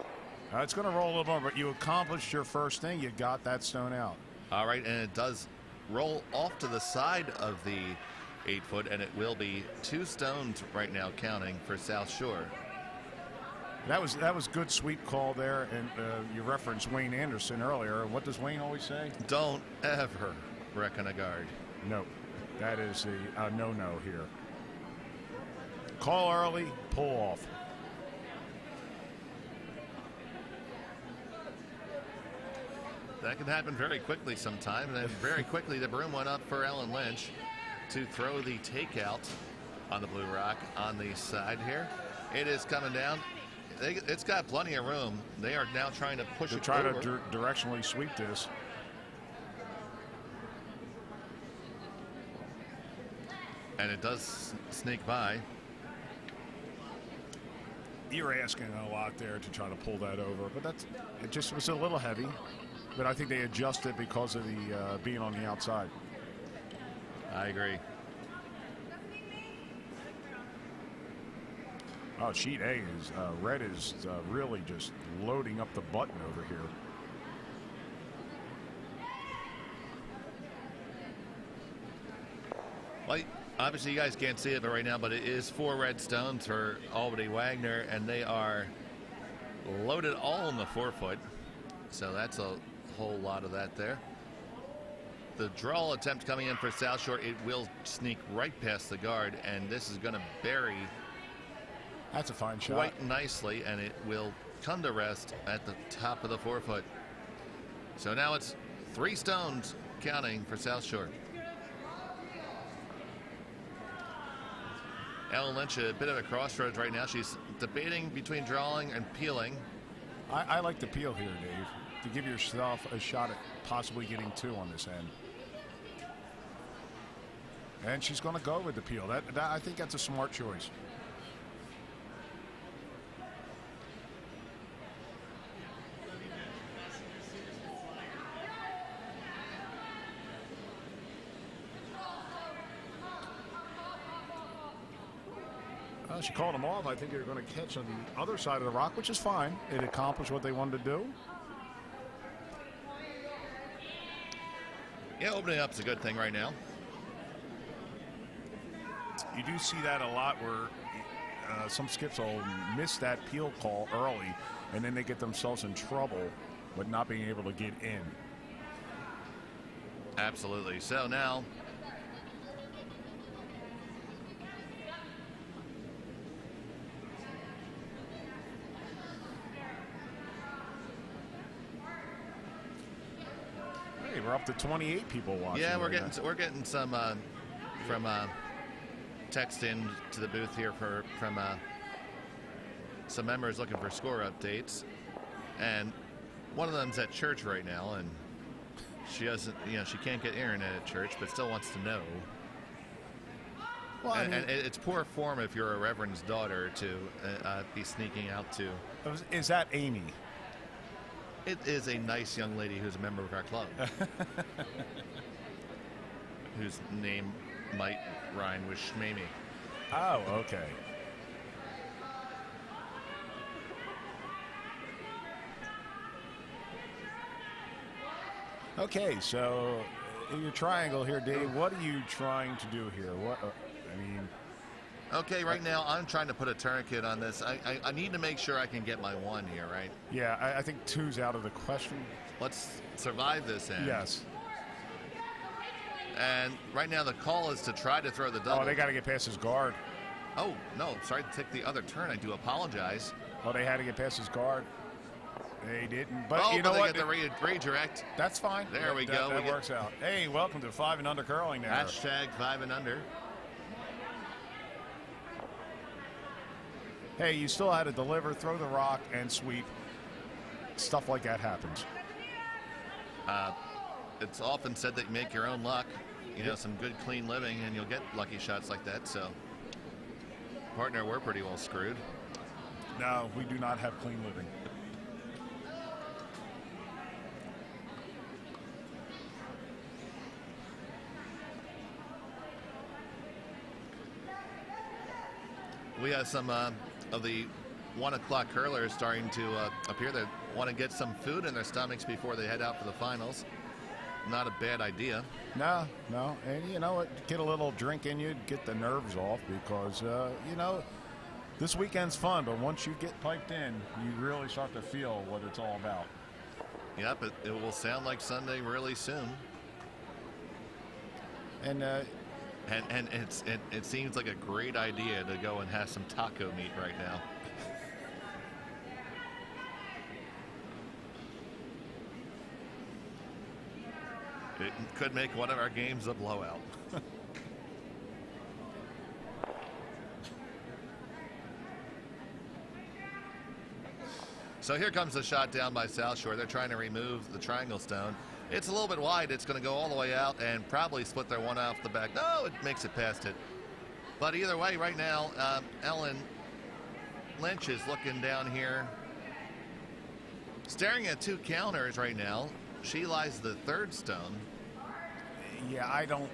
It's going to roll a little more, but you accomplished your first thing. You got that stone out. All right, and it does roll off to the side of the 8-foot, and it will be 2 stones right now counting for South Shore. That was good sweep call there, and you referenced Wayne Anderson earlier. What does Wayne always say? Don't ever reckon a guard. No, that is a no-no here. Call early, pull off. That can happen very quickly sometimes, and very quickly the broom went up for Ellen Lynch. to throw the takeout on the Blue Rock on the side here. It is coming down. It's got plenty of room. They are now trying to push They're it trying over. to directionally sweep this. And it does sneak by. You're asking a lot there to try to pull that over, but it just was a little heavy. But I think they adjusted because of the being on the outside. I agree. Oh, sheet A is red is really just loading up the button over here. Well, obviously you guys can't see it right now, but it is 4 red stones for Albany Wagner, and they are loaded all in the 4-foot. So that's a whole lot of that there. The draw attempt coming in for South Shore, it will sneak right past the guard, and this is going to bury That's a fine shot. quite nicely, and it will come to rest at the top of the 4-foot. So now it's 3 stones counting for South Shore. Ellen Lynch, a bit of a crossroads right now. She's debating between drawing and peeling. I like the peel here, Dave, to give yourself a shot at possibly getting 2 on this end. And she's going to go with the peel. I think that's a smart choice. She called them off. I think they're going to catch on the other side of the rock, which is fine. It accomplished what they wanted to do. Yeah, opening up is a good thing right now. You do see that a lot where some skips will miss that peel call early, and then they get themselves in trouble with not being able to get in. Absolutely. So now Hey, we're up to 28 people watching. yeah, we're right getting some from text in to the booth here from some members looking for score updates, and one of them's at church right now, and she doesn't, she can't get internet at church, but still wants to know. Well, and it's poor form if you're a reverend's daughter to be sneaking out to. is that Amy? It is a nice young lady who's a member of our club, whose name might rhyme with Shmamy. Oh, okay. Okay, so in your triangle here, Dave, what are you trying to do here? What? I mean, Okay, right now I'm trying to put a tourniquet on this. I need to make sure I can get my 1 here, right? yeah, I think 2's out of the question. Let's survive this end. Yes. And right now the call is to try to throw the double. Oh, they got to get past his guard. Oh, no, sorry to take the other turn. I do apologize. Oh, they had to get past his guard. They didn't. But Oh, you know but they what? get the redirect. That's fine. There we go. That We get- works out. Hey, welcome to 5 and Under Curling there. Hashtag 5 and under. Hey, you still had to deliver, throw the rock, and sweep. Stuff like that happens. It's often said that you make your own luck. Some good, clean living, and you'll get lucky shots like that. So, partner, we're pretty well screwed. No, we do not have clean living. We have some of the 1 o'clock curlers starting to appear. They want to get some food in their stomachs before they head out for the finals. Not a bad idea. No. And you know what? Get a little drink in you, get the nerves off, because, this weekend's fun, but once you get piped in, you really start to feel what it's all about. Yep, it will sound like Sunday really soon. And And it seems like a great idea to go and have some taco meat right now. It could make one of our games a blowout. So here comes the shot down by South Shore. They're trying to remove the triangle stone. It's a little bit wide. It's going to go all the way out and probably split their one off the back. No, it makes it past it. But either way, right now, Ellen Lynch is looking down here, staring at 2 counters right now. She lies the 3rd stone. Yeah, I don't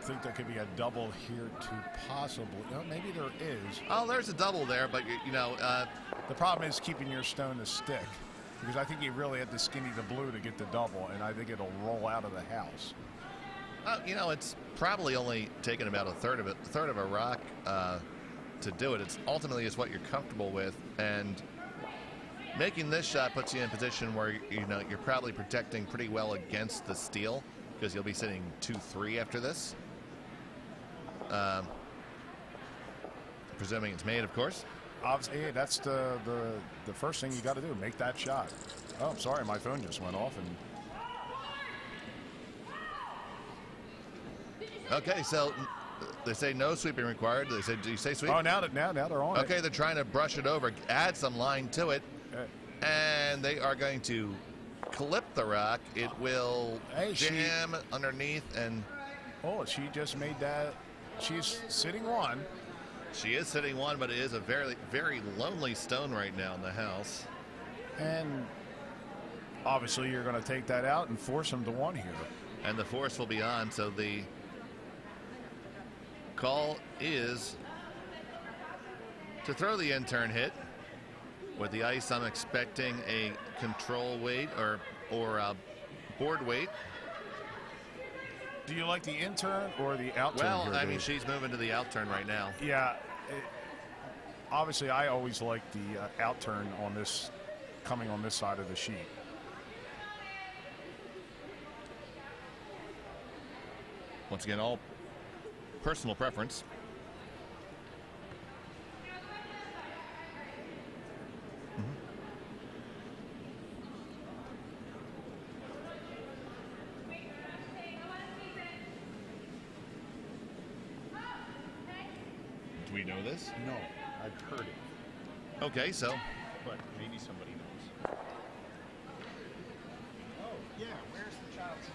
think there could be a double here to possible. Maybe there is. Oh, there's a double there, but The problem is keeping your stone to stick, because I think you really had to skinny the blue to get the double, and I think it'll roll out of the house. It's probably only taken about a third of a rock to do it. It's ultimately is what you're comfortable with, and making this shot puts you in a position where you're probably protecting pretty well against the steal, because you'll be sitting 2-3 after this. Presuming it's made, of course. Obviously, that's the first thing you got to do, make that shot. Oh, I'm sorry, my phone just went off. Okay, so they say no sweeping required. They say, do you say sweep? Oh, now they're on it. Okay, they're trying to brush it over, add some line to it, and they are going to clip the rock. It will jam underneath, and oh, she just made that. She's sitting one. She is sitting one, but it is a very, very lonely stone right now in the house. And obviously, you're going to take that out and force them to one here. And the force will be on, so the call is to throw the in-turn hit. With the ice, I'm expecting a control weight or board weight. Do you like the in-turn or the out-turn? Well, here, I mean, Dave? she's moving to the out-turn right now. Yeah. Obviously, I always like the out-turn on this, coming on this side of the sheet. Once again, all personal preference. Do we know this? No, I've heard it, Okay, so but maybe somebody knows. Oh, yeah, where's the child's seat?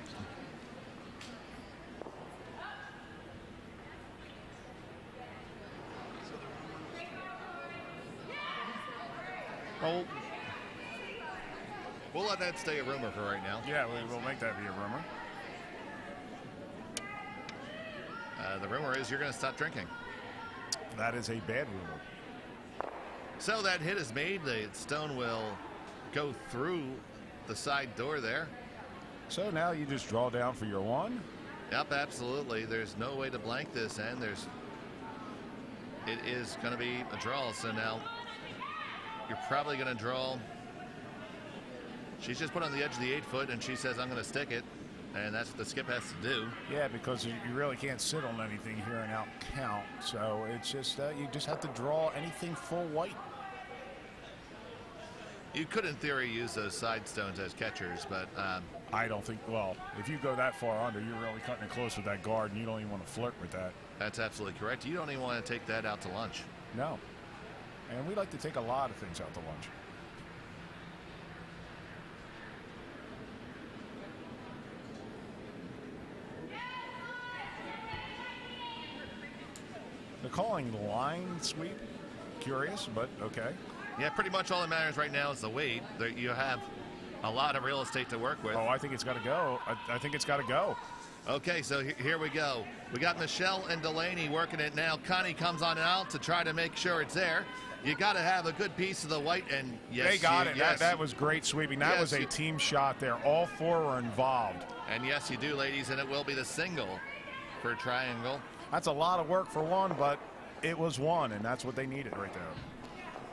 well, we'll let that stay a rumor for right now. Yeah, we'll make that be a rumor. The rumor is you're going to stop drinking. That is a bad rumor. So that hit is made. The stone will go through the side door there. So now you just draw down for your one. Yep, absolutely. There's no way to blank this, and it is going to be a draw. So now you're probably going to draw. She's just put on the edge of the 8-foot, and she says, I'm going to stick it. And that's what the skip has to do. Yeah, because you really can't sit on anything here and out count. So it's just you just have to draw anything full white. You could, in theory, use those side stones as catchers, but I don't think. Well, if you go that far under, you're really cutting it close with that guard, and you don't even want to flirt with that. that's absolutely correct. You don't even want to take that out to lunch. No. And we like to take a lot of things out to lunch. They're calling line sweep. Curious, but okay. Yeah, pretty much all that matters right now is the weight. You have a lot of real estate to work with. Oh, I think it's got to go. I think it's got to go. Okay, so here we go. We got Michelle and Delaney working it now. Connie comes on out to try to make sure it's there. You got to have a good piece of the white, and yes, they got it. Yes, that was great sweeping. That was a team shot there. All four were involved. And yes, you do, ladies, and it will be the single for Triangle. That's a lot of work for one, but it was one, and that's what they needed right there.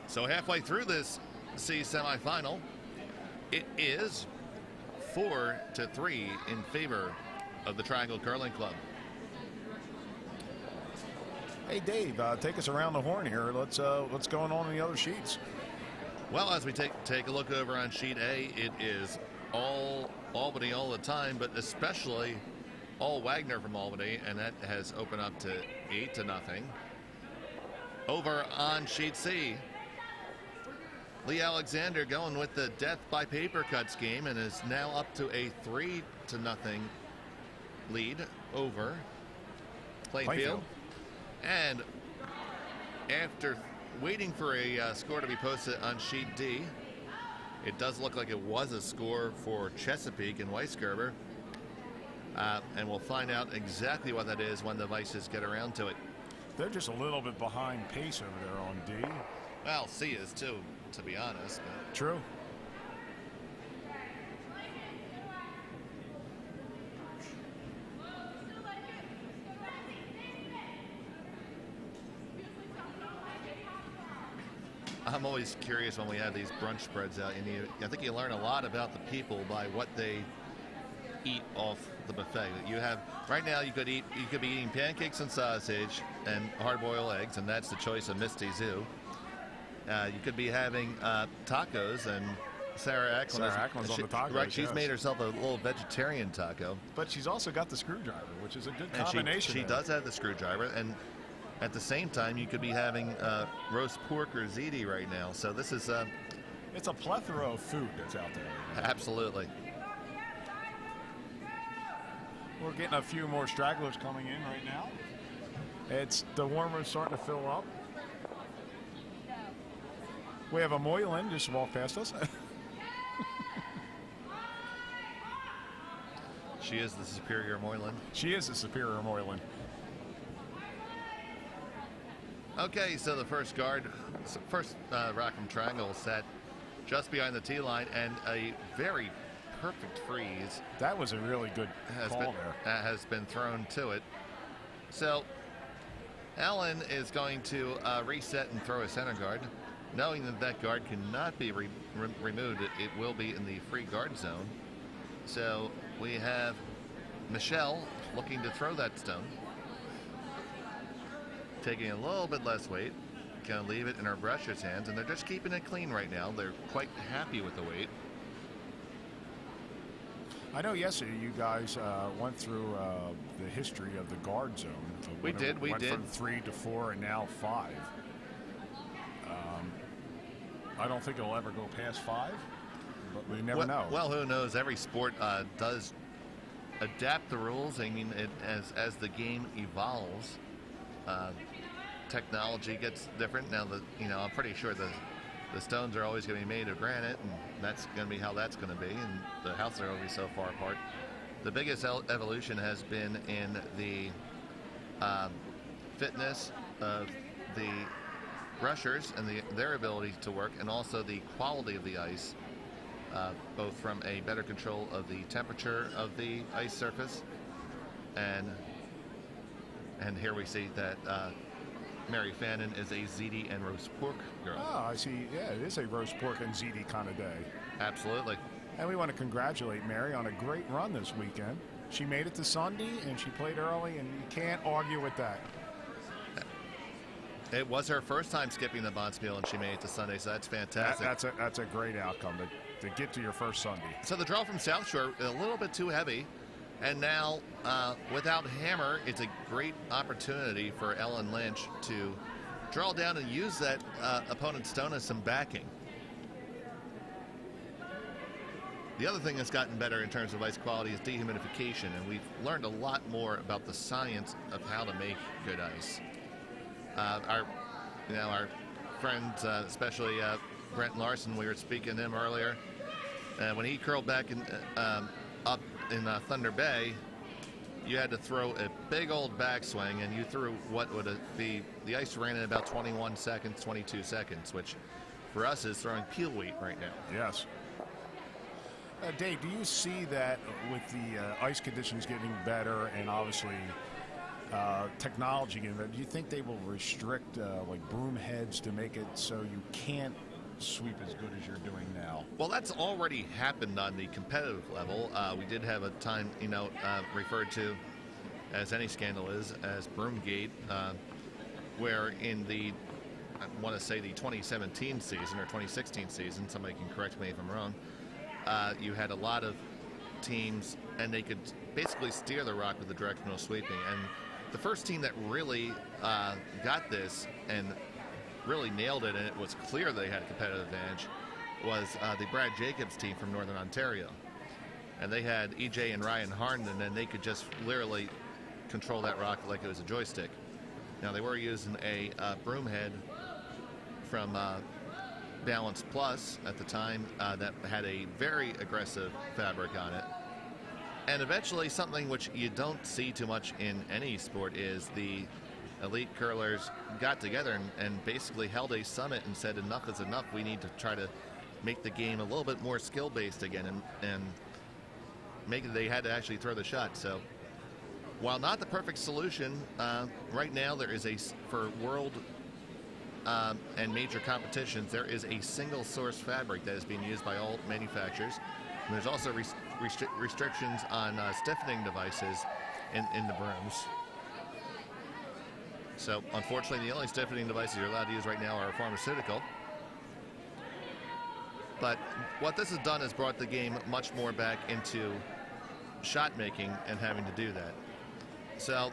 So halfway through this C semifinal, it is 4-3 in favor of the Triangle Curling Club. Hey, Dave, take us around the horn here. What's going on in the other sheets? Well, as we take a look over on sheet A, it is all Albany all the time, but especially all Wagner from Albany, and that has opened up to 8-0. Over on sheet C, Lee Alexander going with the death by paper cuts game and is now up to a 3-0 lead over Plainfield. And after waiting for a score to be posted on sheet D, it does look like it was a score for Chesapeake and Weisgerber. And we'll find out exactly what that is when the Vices get around to it. They're just a little bit behind pace over there on D. Well, C is too, to be honest. But True. I'm always curious when we have these brunch spreads out, and I think you learn a lot about the people by what they eat off the buffet. You have right now you could be eating pancakes and sausage and hard-boiled eggs, and that's the choice of Misty Zoo. You could be having tacos, and Sarah Ackland's on the tacos. Right, she's yes. made herself a little vegetarian taco. But she's also got the screwdriver, which is a good And combination. she does have the screwdriver, and at the same time, you could be having roast pork or ziti right now. So this is It's a plethora of food that's out there. absolutely. We're getting a few more stragglers coming in right now. It's the warm room's starting to fill up. We have a Moylan just walked past us. She is the superior Moylan. She is a superior Moylan. Okay, so the first Rackham Triangle set just behind the tee line, and a very perfect freeze That was a really good call there. has been thrown to it. So Allen is going to reset and throw a center guard, knowing that that guard cannot be removed. It will be in the free guard zone. So we have Michelle looking to throw that stone, taking a little bit less weight, gonna leave it in her brusher's hands, and they're just keeping it clean right now. They're quite happy with the weight. I know yesterday you guys went through the history of the guard zone. We did. Went from 3 to 4 and now 5. I don't think it'll ever go past 5, but we never know. Well, who knows? Every sport does adapt the rules. I mean, as the game evolves, technology gets different. Now, I'm pretty sure the stones are always going to be made of granite, and that's going to be how that's going to be, and the houses are going to be so far apart. The biggest evolution has been in the fitness of the rushers and their ability to work, and also the quality of the ice, both from a better control of the temperature of the ice surface, and here we see that Mary Fannin is a ziti and roast pork girl. Oh, I see. Yeah, it is a roast pork and ziti kind of day. Absolutely. And we want to congratulate Mary on a great run this weekend. She made it to Sunday, and she played early, and you can't argue with that. It was her first time skipping the Bonspiel, and she made it to Sunday, so that's fantastic. That's a great outcome to get to your first Sunday. So the draw from South Shore, a little bit too heavy, and now without Hammer, it's a great opportunity for Ellen Lynch to draw down and use that opponent's stone as some backing. The other thing that's gotten better in terms of ice quality is dehumidification, and we've learned a lot more about the science of how to make good ice. Our friends, especially Brent Larson, we were speaking to him earlier. When he curled back up in Thunder Bay, you had to throw a big old backswing, and you threw what would be, the ice ran in about 21 seconds, 22 seconds, which for us is throwing peel wheat right now. Yes. Dave, do you see that with the ice conditions getting better and obviously technology getting better, do you think they will restrict like broom heads to make it so you can't sweep as good as you're doing now? Well, that's already happened on the competitive level. We did have a time, referred to as any scandal is, as Broomgate, where in the, I want to say the 2017 season or 2016 season, somebody can correct me if I'm wrong, you had a lot of teams, and they could basically steer the rock with the directional sweeping. And the first team that really got this and really nailed it, and it was clear they had a competitive advantage, was the Brad Jacobs team from Northern Ontario. And they had EJ and Ryan Harnden, and they could just literally control that rock like it was a joystick. Now, they were using a broom head from Balance Plus at the time that had a very aggressive fabric on it. And eventually, something which you don't see too much in any sport is the elite curlers got together and basically held a summit and said, enough is enough. We need to try to make the game a little bit more skill-based again, and make it they had to actually throw the shot. So while not the perfect solution, right now there is for world and major competitions, there is a single source fabric that is being used by all manufacturers. And there's also restrictions on stiffening devices in the brooms. So unfortunately, the only stiffening devices you're allowed to use right now are pharmaceutical. But what this has done is brought the game much more back into shot making and having to do that. So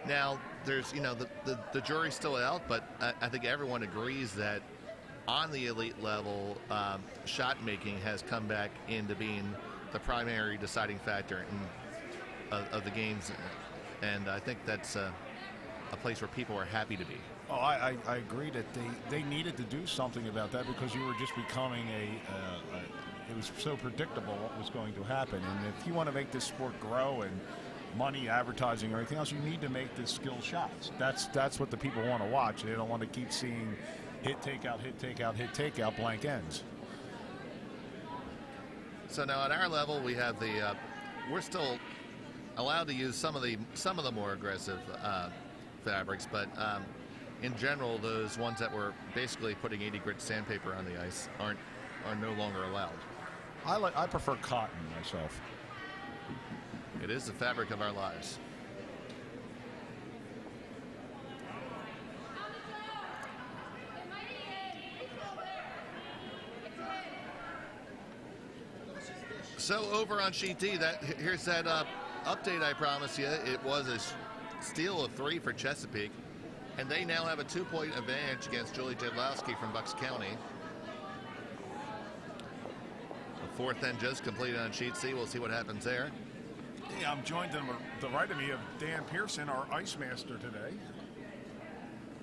now there's, the jury's still out, but I think everyone agrees that on the elite level, shot making has come back into being the primary deciding factor of the games, and I think that's a place where people are happy to be. Oh, I agree that they needed to do something about that, because you were just becoming it was so predictable what was going to happen. And if you want to make this sport grow and money, advertising, or anything else, you need to make the skill shots. That's what the people want to watch. They don't want to keep seeing hit, takeout, hit, takeout, hit, takeout, blank ends. So now at our level, we have we're still allowed to use some of the more aggressive fabrics, but in general, those ones that were basically putting 80 grit sandpaper on the ice are no longer allowed. I prefer cotton myself. It is the fabric of our lives. So over on Sheet D, here's that update I promised you. It was a steal of 3 for Chesapeake, and they now have a 2-point advantage against Julie Jedlowski from Bucks County. The 4th end just completed on Sheet C. We'll see what happens there. Yeah, I'm joined to the right of me of Dan Pearson, our ice master today.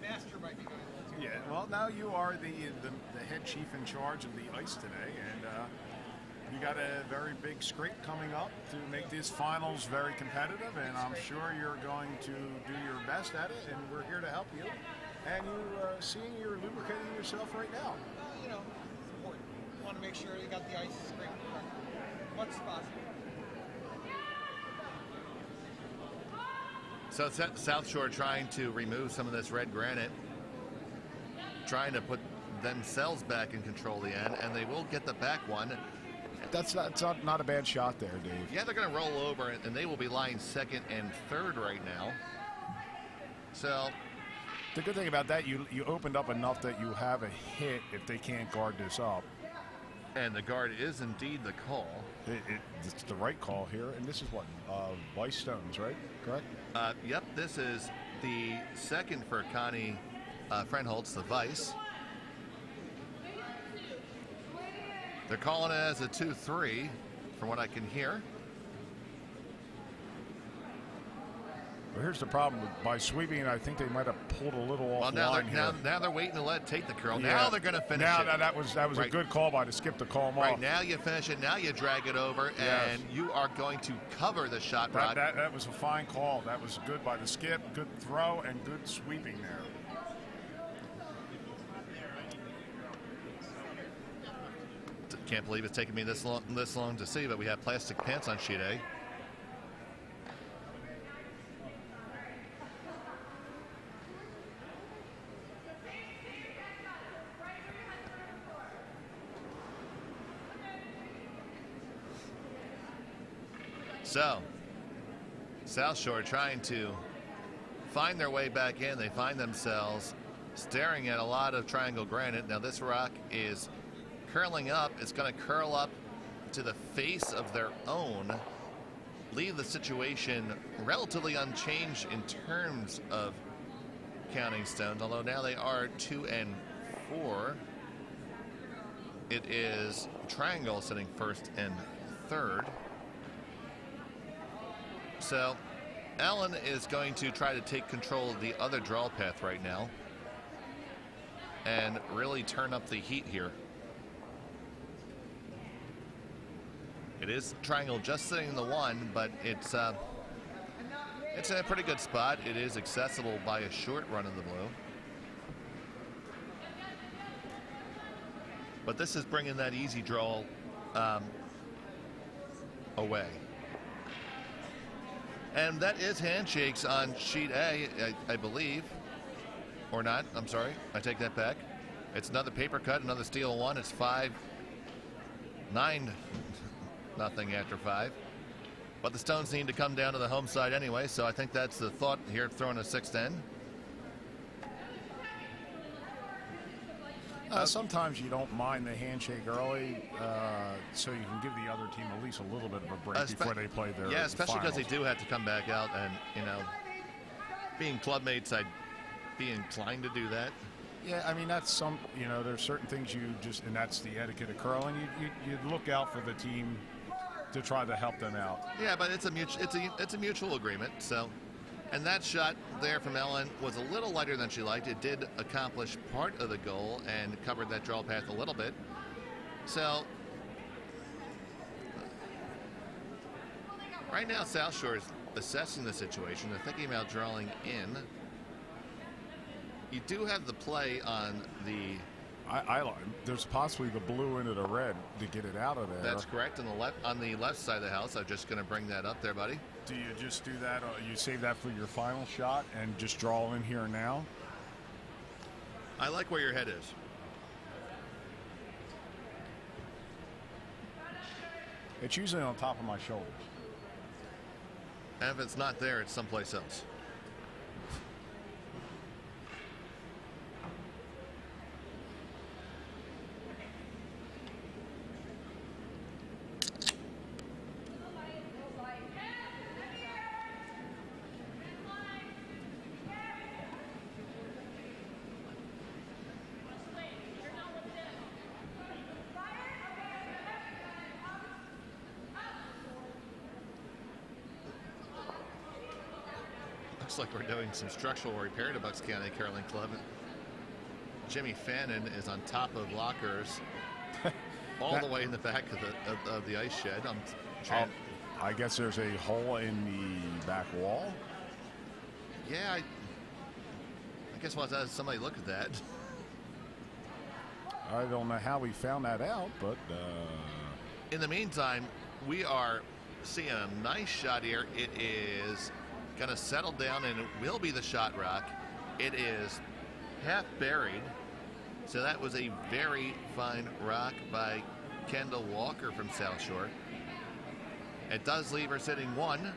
Master might be going to. Yeah, well, now you are the head chief in charge of the ice today, and you got a very big scrape coming up to make these finals very competitive, and I'm sure you're going to do your best at it, and we're here to help you. And seeing you're lubricating yourself right now. You know, it's important. You want to make sure you got the ice scraped correctly. Much as possible. So South Shore trying to remove some of this red granite, trying to put themselves back in control of the end, and they will get the back one. That's not a bad shot there, Dave. Yeah, they're going to roll over, and they will be lying 2nd and 3rd right now. So the good thing about that, you opened up enough that you have a hit if they can't guard this up. And the guard is indeed the call. It's the right call here, and this is what, Weiss Stones, right? Correct? Yep, this is the 2nd for Connie Frenholtz, the Weiss. They're calling it as a 2-3, from what I can hear. Well, here's the problem. By sweeping, I think they might have pulled a little off line here. Now they're waiting to let take the curl. Yeah. Now they're going to finish it. Now that was right. A good call by to skip the call. Right, now you finish it. Now you drag it over, and you are going to cover the shot, Rod. That was a fine call. That was good by the skip, good throw, and good sweeping there. Can't believe it's taken me this long to see, but we have plastic pants on Sheet A. So, South Shore trying to find their way back in. They find themselves staring at a lot of triangle granite. Now this rock is curling up. It's going to curl up to the face of their own, leave the situation relatively unchanged in terms of counting stones, although now they are 2 and 4. It is Triangle sitting first and third. So Allen is going to try to take control of the other draw path right now and really turn up the heat here. It is Triangle just sitting in the 1, but it's in a pretty good spot. It is accessible by a short run in the blue. But this is bringing that easy draw away. And that is handshakes on sheet A, I believe. Or not, I'm sorry. I take that back. It's another paper cut, another steal 1. It's 5-9 nothing after 5. But the stones need to come down to the home side anyway, so I think that's the thought here, throwing a 6-10. Sometimes you don't mind the handshake early, so you can give the other team at least a little bit of a break before they play their Yeah, especially because they finals. do have to come back out, and, you know, being clubmates, I'd be inclined to do that. Yeah, I mean, that's some, you know, there's certain things you just, and that's the etiquette of curling. You look out for the team to try to help them out. Yeah, but it's a mutual agreement. So, and that shot there from Ellen was a little lighter than she liked. It did accomplish part of the goal and covered that draw path a little bit. So, right now South Shore is assessing the situation. They're thinking about drawing in. You do have the play on the. There's possibly the blue into the red to get it out of there. That's correct. On the left side of the house. I'm just going to bring that up there, buddy. Do you just do that, or you save that for your final shot and just draw in here now? I like where your head is. It's usually on top of my shoulders. And if it's not there, it's someplace else. Looks like we're doing some structural repair to Bucks County Curling Club. Jimmy Fannin is on top of lockers all the way in the back of the ice shed. I guess there's a hole in the back wall. Yeah, I guess we'll have somebody look at that. I don't know how we found that out, but In the meantime, we are seeing a nice shot here. It is going to settle down, and it will be the shot rock. It is half buried, so that was a very fine rock by Kendall Walker from South Shore. It does leave her sitting 1.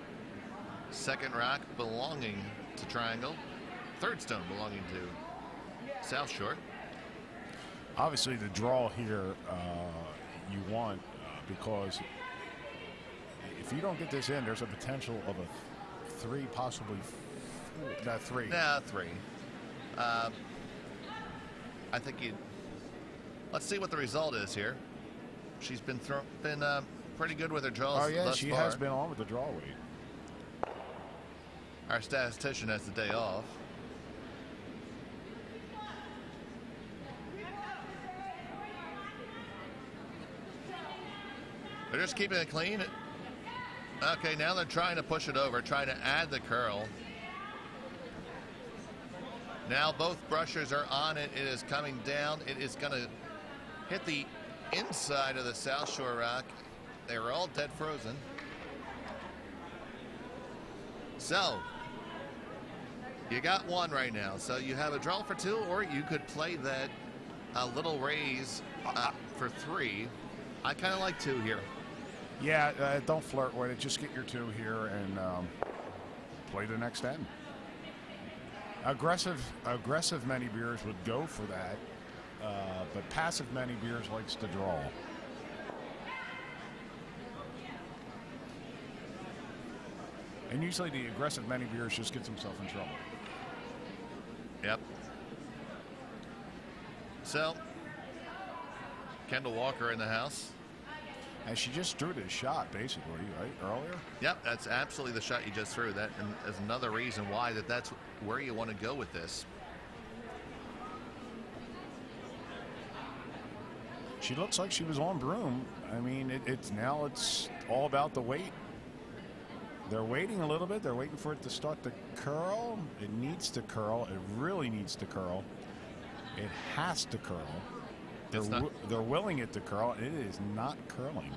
Second rock belonging to Triangle. Third stone belonging to South Shore. obviously the draw here you want because if you don't get this in, there's a potential of a 3, possibly 4, 3. Yeah, 3. I think you. Let's see what the result is here. She's been pretty good with her draws. Oh yeah, thus she far. has been on with the draw weight. Our statistician has the day off. They're just keeping it clean. Okay, now they're trying to push it over, trying to add the curl. Now both brushers are on it. It is coming down. It is going to hit the inside of the South Shore rock. They were all dead frozen. So, you got 1 right now. So you have a draw for 2, or you could play that little raise for 3. I kind of like 2 here. Yeah, don't flirt with it. Just get your 2 here and play the next end. Aggressive many beers would go for that, but passive many beers likes to draw. And usually the aggressive many beers just gets himself in trouble. Yep. So, Kendall Walker in the house. And she just threw this shot, basically, right, earlier? Yep, that's absolutely the shot you just threw. That is another reason why that's where you want to go with this. She looks like she was on broom. I mean, it's all about the weight. They're waiting a little bit. They're waiting for it to start to curl. It needs to curl. It really needs to curl. It has to curl. They're willing it to curl. It is not curling.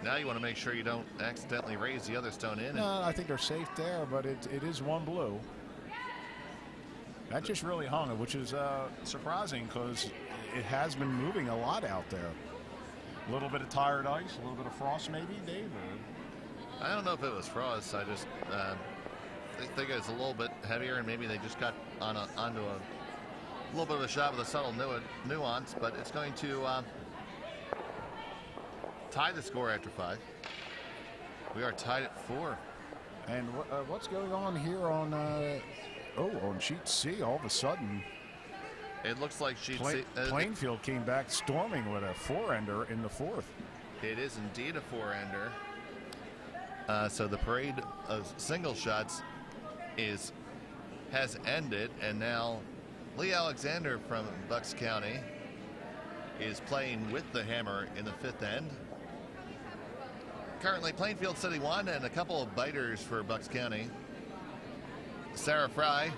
Now you want to make sure you don't accidentally raise the other stone in. No, I think they're safe there, but it is one blue. That just really hung, which is surprising because it has been moving a lot out there. A little bit of tired ice, a little bit of frost maybe, Dave? Or? I don't know if it was frost. I just think it's a little bit heavier, and maybe they just got onto a little bit of a shot with a subtle nuance, but it's going to tie the score after 5. We are tied at 4. And what's going on here on on sheet C? All of a sudden, it looks like sheet C. Plainfield came back storming with a 4-ender in the 4th. It is indeed a 4-ender. So the parade of single shots has ended, and now Lee Alexander from Bucks County is playing with the hammer in the 5th end. Currently Plainfield City 1 and a couple of biters for Bucks County. Sarah Fry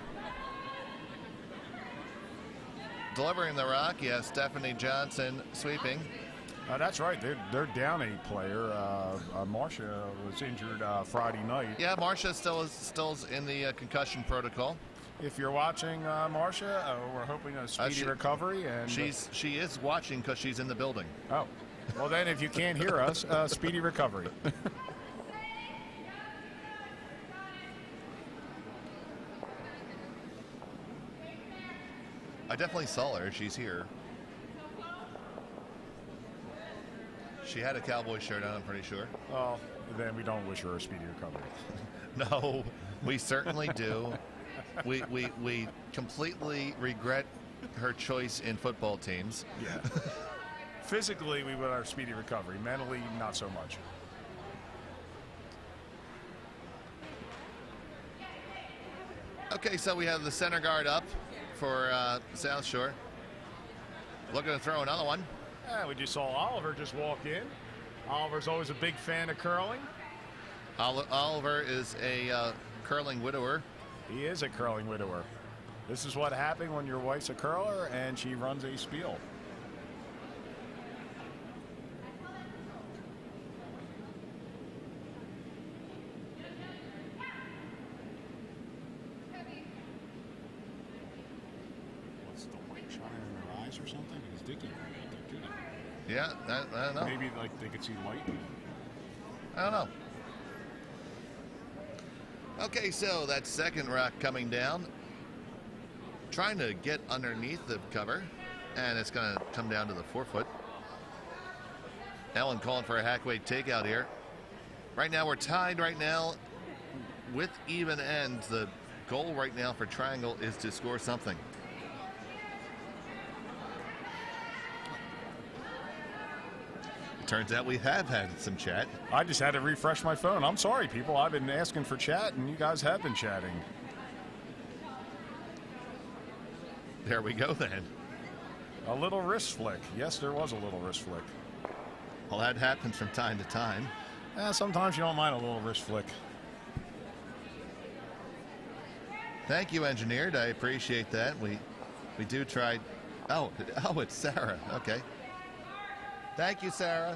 delivering the rock. Yes, Stephanie Johnson sweeping. That's right. They're down a player. Marcia was injured Friday night. Yeah, Marcia still is in the concussion protocol. If you're watching, Marcia, we're hoping a speedy recovery. And she is watching because she's in the building. Oh, well then, if you can't hear us, speedy recovery. I definitely saw her. She's here. She had a Cowboy shirt on, I'm pretty sure. Well, then we don't wish her a speedy recovery. No, we certainly do. We completely regret her choice in football teams. Yeah. Physically, we want our speedy recovery. Mentally, not so much. Okay, so we have the center guard up for South Shore. Looking to throw another one. Yeah, we just saw Oliver just walk in. Oliver's always a big fan of curling. Oliver is a curling widower. He is a curling widower. This is what happens when your wife's a curler and she runs a spiel. What's the white shine in her eyes or something? It's Dickie right out there, too. Yeah, I don't know. Maybe like they could see light. I don't know. Okay, so that second rock coming down, trying to get underneath the cover, and it's going to come down to the 4-foot. Ellen calling for a hack weight takeout here. Right now we're tied right now with even ends. The goal right now for Triangle is to score something. Turns out we have had some chat. I just had to refresh my phone. I'm sorry, people. I've been asking for chat, and you guys have been chatting. There we go, then. A little wrist flick. Yes, there was a little wrist flick. Well, that happens from time to time. Sometimes you don't mind a little wrist flick. Thank you, Engineered. I appreciate that. We do try. Oh, it's Sarah. Okay. Thank you, Sarah.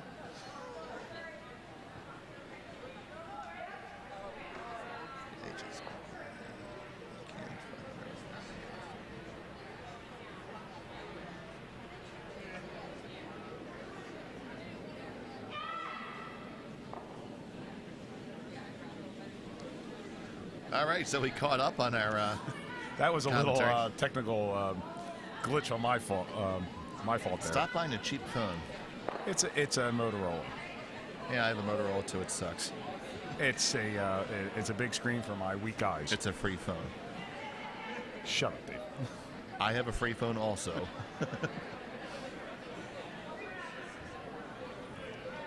All right, so we caught up on our. That was a little technical glitch on my fault. My fault there. Stop buying a cheap phone. It's a Motorola. Yeah, I have a Motorola too. It sucks. It's a big screen for my weak eyes. It's a free phone. Shut up, Dave. I have a free phone also.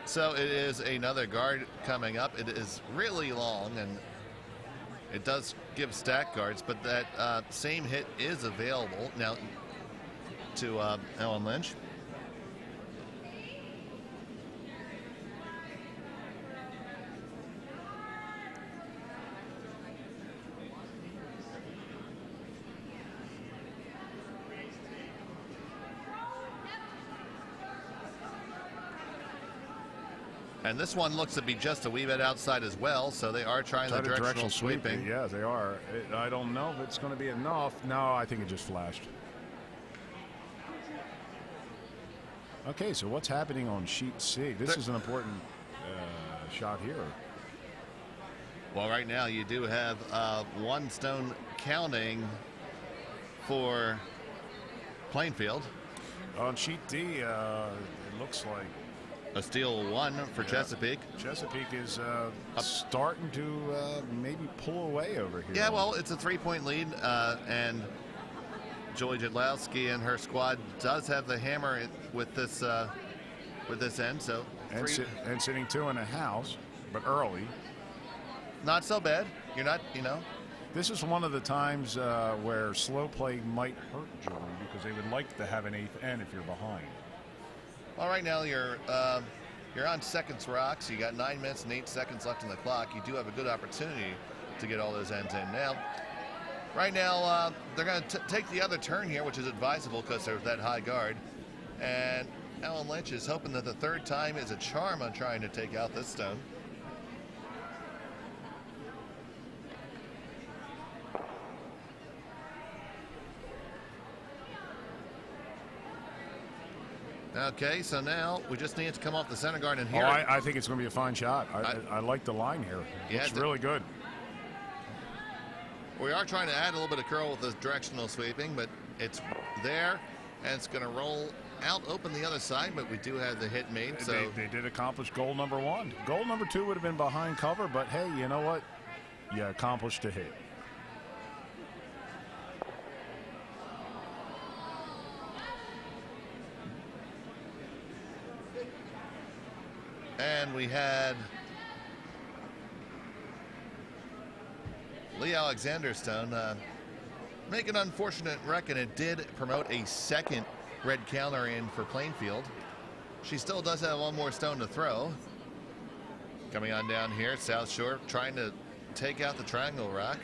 So it is another guard coming up. It is really long, and it does give stack guards, but that same hit is available now to Ellen Lynch. And this one looks to be just a wee bit outside as well, so they are trying the directional sweeping. Yeah, they are. I don't know if it's going to be enough. No, I think it just flashed. Okay, so what's happening on sheet C? This is an important shot here. Well, right now you do have one stone counting for Plainfield. On sheet D, it looks like a steal one for Chesapeake. Chesapeake is starting to maybe pull away over here. Yeah, well, it's a 3-point lead, and Julie Jadlowski and her squad does have the hammer with this end. So and sitting 2 in a house, but early. Not so bad. You're not, This is one of the times where slow play might hurt Julie because they would like to have an 8th end if you're behind. Well, right now you're on seconds rocks. You got 9 minutes and 8 seconds left on the clock. You do have a good opportunity to get all those ends in. Now, right now they're going to take the other turn here, which is advisable because there's that high guard. And Ellen Lynch is hoping that the third time is a charm on trying to take out this stone. Okay, so now we just need it to come off the center guard and here. Oh, I think it's going to be a fine shot. I like the line here. Yeah, it's really good. We are trying to add a little bit of curl with the directional sweeping, but it's there, and it's going to roll out open the other side, but we do have the hit made. So they did accomplish goal number 1. Goal number 2 would have been behind cover, but hey, you know what? You accomplished a hit. And we had Lee Alexander Stone make an unfortunate wreck, and it did promote a second red counter in for Plainfield. She still does have one more stone to throw. Coming on down here, South Shore trying to take out the triangle rock.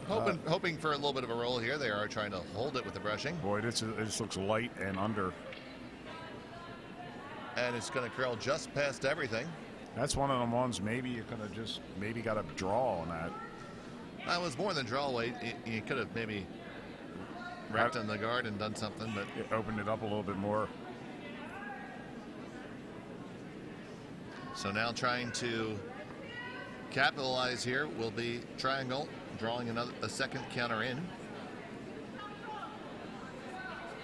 Hoping for a little bit of a roll here. They are trying to hold it with the brushing. Boy, this looks light and under. And it's going to curl just past everything. That's one of them ones maybe you could have just got a draw on that. That was more than draw weight. You could have maybe wrapped on the guard and done something, but it opened it up a little bit more. So now trying to capitalize here will be Triangle, drawing a second counter in.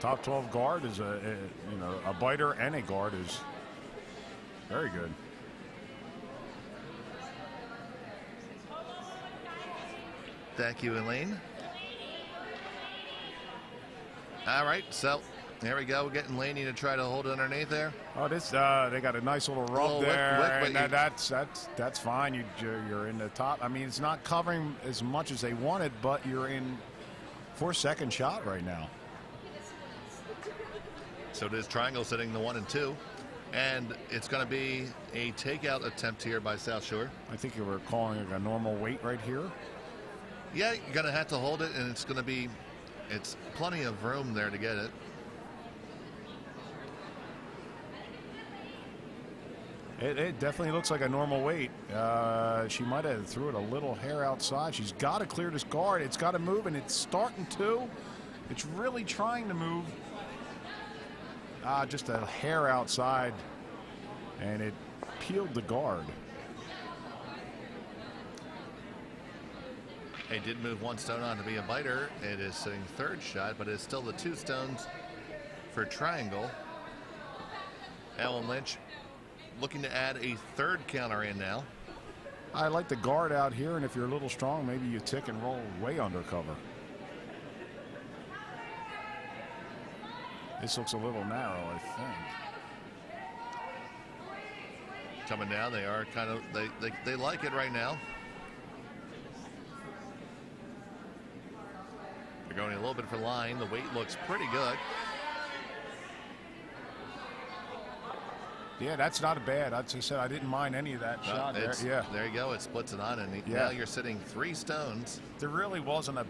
Top 12 guard is a biter and a guard is very good. Thank you, Elaine. All right, so there we go. We're getting Laney to try to hold it underneath there. Oh, this they got a nice little rub there, whip, and that's fine. You're in the top. I mean, it's not covering as much as they wanted, but you're in for a second shot right now. So it is Triangle sitting the 1 and 2, and it's going to be a takeout attempt here by South Shore. I think you were calling it a normal weight right here. Yeah, you're going to have to hold it, and it's going to be, it's plenty of room there to get it. It definitely looks like a normal weight. She might have threw it a little hair outside. She's got to clear this guard. It's got to move, and it's starting to. It's really trying to move. Just a hair outside, and it peeled the guard. It did move one stone on to be a biter. It is sitting third shot, but it's still the 2 stones for Triangle. Ellen Lynch looking to add a third counter in now. I like the guard out here, and if you're a little strong, maybe you tick and roll way under cover. This looks a little narrow, I think. Coming down, they are kind of, they like it right now. They're going a little bit for line. The weight looks pretty good. Yeah, that's not a bad. As I said, I didn't mind any of that shot there. Yeah. There you go. It splits it on, and now you're sitting 3 stones. There really wasn't a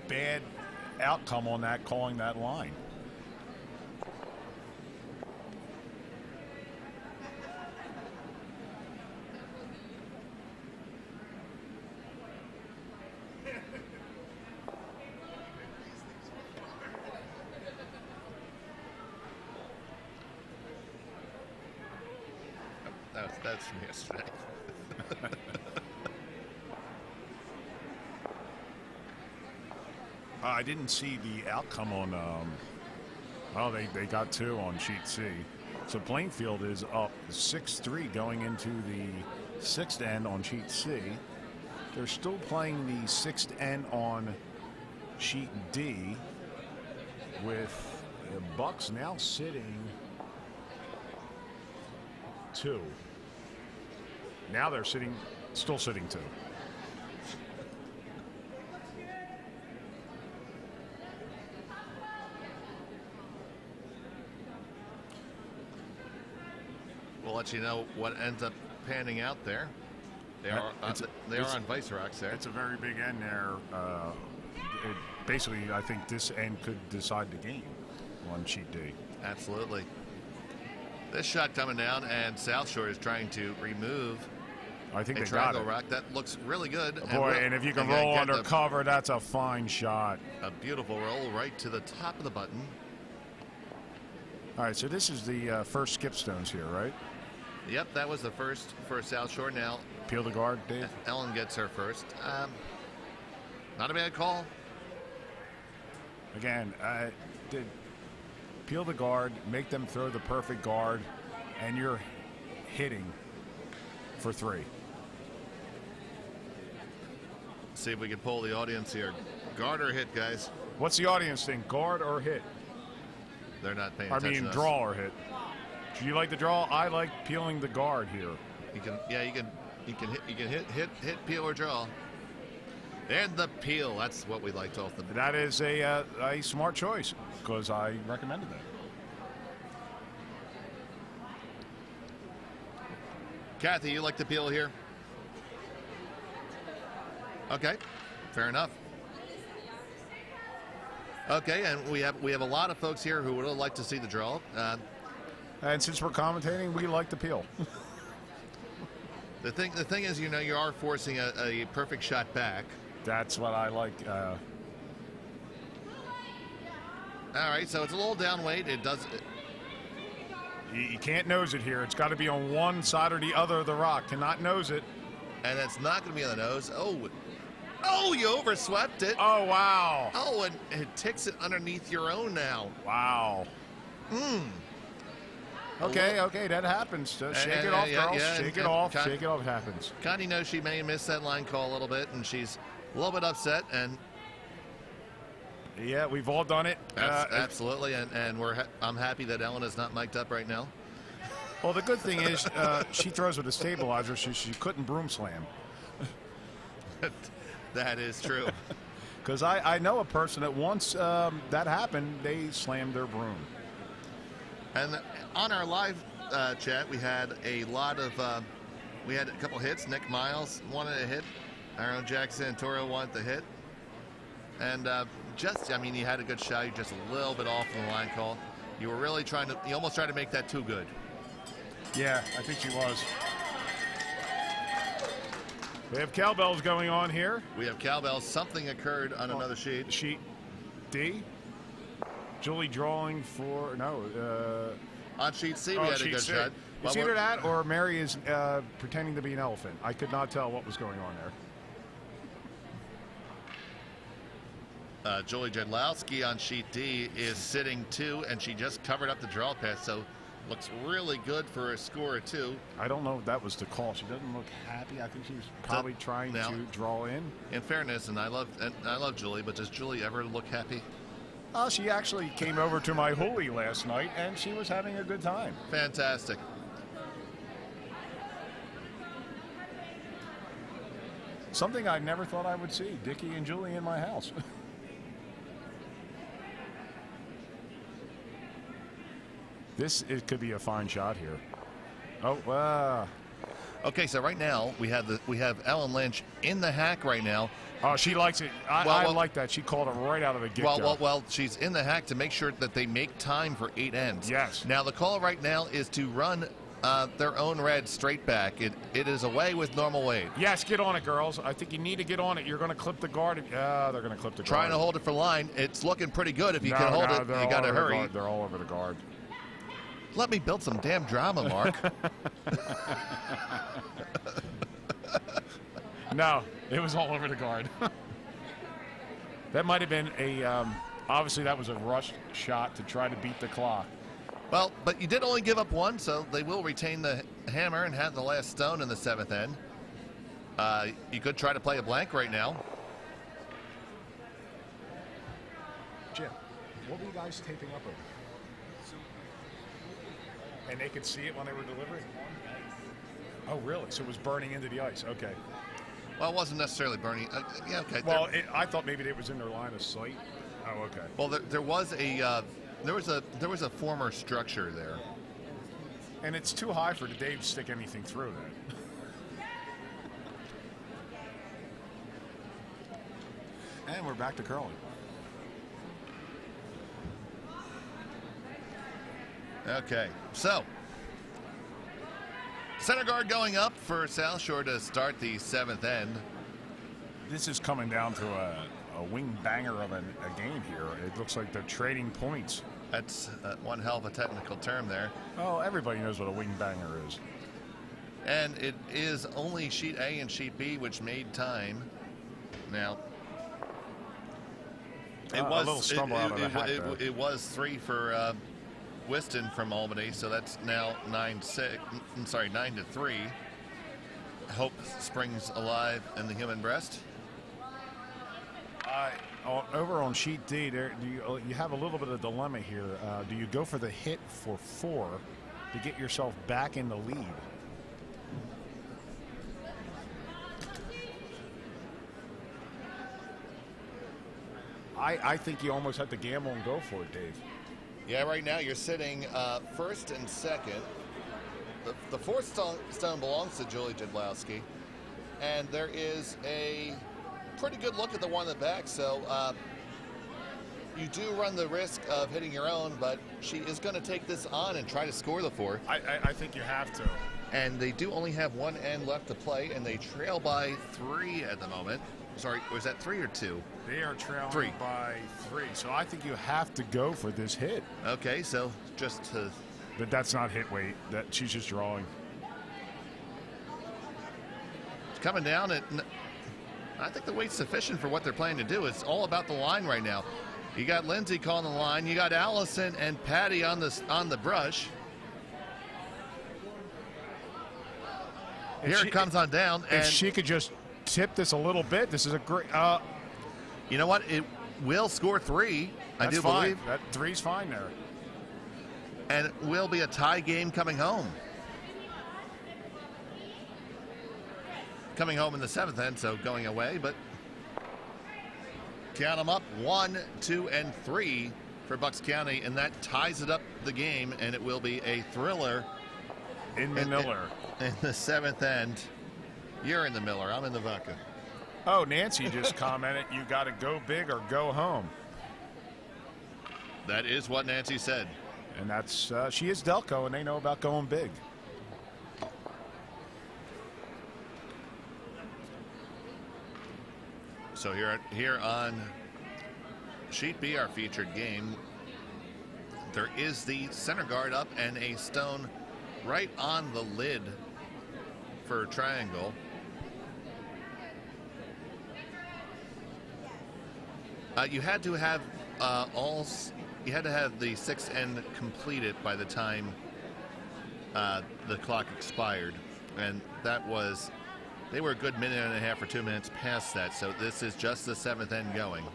bad outcome on that, calling that line. That's from yesterday. I didn't see the outcome on. Oh, they got 2 on sheet C. So Plainfield is up 6-3 going into the 6th end on sheet C. They're still playing the 6th end on sheet D, with the Bucks now sitting 2. Now they're still sitting 2. We'll let you know what ends up panning out there. They are on Vice-Rocks there. It's a very big end there. Basically, I think this end could decide the game on sheet D. Absolutely. This shot coming down, and South Shore is trying to remove I think a they got triangle it. rock. That looks really good. Boy, and if you can roll under cover, that's a fine shot. A beautiful roll right to the top of the button. All right, so this is the first skip stones here, right? Yep, that was the first for South Shore. Now, Peel the guard, Dave. Ellen gets her first. Not a bad call. Again, did peel the guard, make them throw the perfect guard, and you're hitting for 3. See if we can pull the audience here. Guard or hit, guys? What's the audience think? Guard or hit? They're not paying attention. I mean, draw or hit. Do you like the draw? I like peeling the guard here. You can hit, peel or draw. And the peel. That's what we like to often. That is a smart choice because I recommended that. Kathy, you like the peel here? Okay, fair enough. Okay, and we have a lot of folks here who would like to see the draw. And since we're commentating, we like the peel. The thing is, you are forcing a perfect shot back. That's what I like. All right, so it's a little down weight. It does. You can't nose it here. It's got to be on one side or the other of the rock. Cannot nose it. And it's not going to be on the nose. Oh, you overswept it. Oh, wow. Oh, and it ticks it underneath your own now. Wow. Okay, that happens. Shake it off, girls. Shake it off. Shake it off. It happens. Connie knows she may miss that line call a little bit, and she's a little bit upset. And yeah, we've all done it. Absolutely, and I'm happy that Ellen is not mic'd up right now. Well, the good thing is she throws with a stabilizer, so she couldn't broom slam. That is true. Because I know a person that once that happened, they slammed their broom. And on our live chat, we had a lot of we had a couple hits. Nick Miles wanted a hit. Our own Jack Santoro wanted the hit. And you had a good shot. You're just a little bit off on the line call. You were really you almost tried to make that too good. Yeah, I think she was. We have cowbells going on here. We have cowbells. Something occurred on another sheet. Sheet D. Julie drawing for, on sheet C, we had a good shot. It's either that or Mary is pretending to be an elephant. I could not tell what was going on there. Julie Jedlowski on sheet D is sitting 2, and she just covered up the draw pass, so looks really good for a score of 2. I don't know if that was the call. She doesn't look happy. I think she's probably trying to draw in. In fairness, and I love Julie, but does Julie ever look happy? She actually came over to my huli last night, and she was having a good time. Fantastic. Something I never thought I would see, Dickie and Julie in my house. It could be a fine shot here. Oh, Okay, so right now we have Ellen Lynch in the hack right now. oh, she likes it. I like that. She called it right out of the get-go. Well, she's in the hack to make sure that they make time for 8 ends. Yes. Now the call right now is to run their own red straight back. It is away with normal weight. Yes, get on it, girls. I think you need to get on it. You're going to clip the guard. They're going to clip the guard. Trying to hold it for line. It's looking pretty good. If you can hold it, you got to hurry. They're all over the guard. Let me build some damn drama, Mark. No, it was all over the guard. That might have been obviously that was a rushed shot to try to beat the clock. Well, but you did only give up one, so they will retain the hammer and have the last stone in the 7th end. You could try to play a blank right now. Jim, what were you guys taping up over? And they could see it when they were delivering? Oh, really? So it was burning into the ice. Okay. Well, it wasn't necessarily burning. Yeah, okay. Well, I thought maybe it was in their line of sight. Oh, okay. Well, there was a former structure there. And it's too high for Dave to stick anything through that. And we're back to curling. Okay, so center guard going up for South Shore to start the 7th end. This is coming down to a wing banger of a game here. It looks like they're trading points. That's one hell of a technical term there. Oh, everybody knows what a wing banger is. And it is only sheet A and sheet B which made time. Now, it was a little stumble out of the hack there. It was 3 for Whiston from Albany, so that's now 9-3. Hope springs alive in the human breast. Over on sheet D, there you have a little bit of dilemma here. Do you go for the hit for 4 to get yourself back in the lead? I think you almost have to gamble and go for it, Dave. Yeah, right now you're sitting 1st and 2nd. The 4th stone belongs to Julie Jadlowski, and there is a pretty good look at the one in the back, so you do run the risk of hitting your own, but she is going to take this on and try to score the 4th. I think you have to. And they do only have 1 end left to play, and they trail by 3 at the moment. Sorry, was that 3 or 2? They are trailing by 3, so I think you have to go for this hit. Okay, so just to... But that's not hit weight. She's just drawing. It's coming down at... I think the weight's sufficient for what they're planning to do. It's all about the line right now. You got Lindsay calling the line. You got Allison and Patty on the brush. Here it comes on down. If she could just tip this a little bit, this is a great... you know what? It will score 3, I do believe. That 3's fine there. And it will be a tie game coming home. Coming home in the 7th end, so going away, but count them up, 1, 2, and 3 for Bucks County, and that ties it up the game, and it will be a thriller in the Miller. In the 7th end. You're in the Miller, I'm in the Vodka. Oh, Nancy just commented, you got to go big or go home. That is what Nancy said. And that's, she is Delco, and they know about going big. So here on sheet B, our featured game, there is the center guard up and a stone right on the lid for triangle. You had to have you had to have the 6th end completed by the time the clock expired, and that was They were a good minute and a half or 2 minutes past that, so this is just the 7th end going.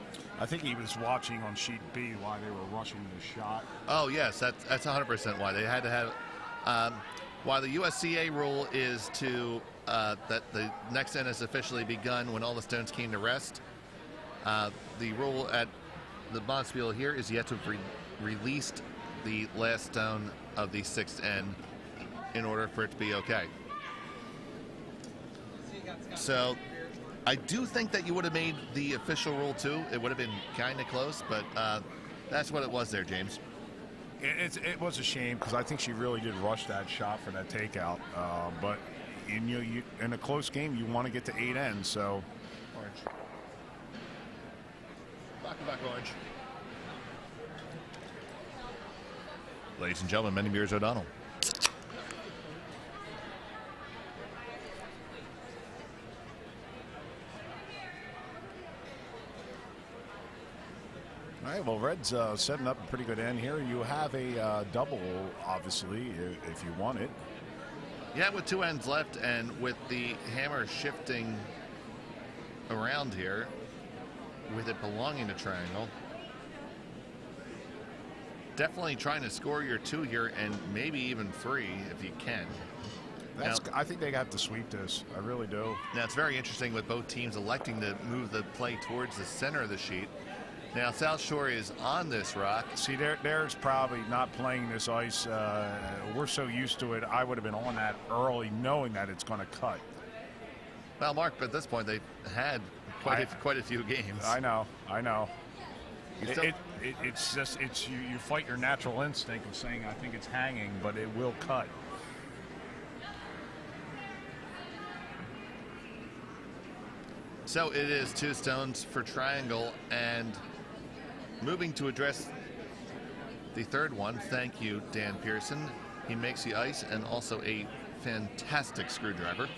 I think he was watching on sheet B while they were rushing the shot. Oh, yes, that's 100% why. They had to have, while the USCA rule is to, that the next end has officially begun when all the stones came to rest, the rule at the Bonspiel here is you have to have released the last stone of the 6th end in order for it to be okay. So I do think that you would have made the official rule too. It would have been kind of close, but that's what it was there, James. It was a shame because I think she really did rush that shot for that takeout. But in a close game, you want to get to 8 ends. So Orange. Back orange. Ladies and gentlemen, many beers O'Donnell. all right, well, Red's setting up a pretty good end here. You have a double, obviously, if you want it. Yeah, with 2 ends left and with the hammer shifting around here, with it belonging to triangle, definitely trying to score your 2 here and maybe even 3 if you can. I think they have to sweep this. I really do. Now, it's very interesting with both teams electing to move the play towards the center of the sheet. Now, South Shore is on this rock. See, there's probably not playing this ice. We're so used to it. I would have been on that early knowing that it's going to cut. Well, Mark, at this point, they've had quite a few games. I know. Still, It's just you fight your natural instinct of saying I think it's hanging, but it will cut. so it is 2 stones for triangle, and moving to address the 3rd one. Thank you, Dan Pearson. He makes the ice and also a fantastic screwdriver.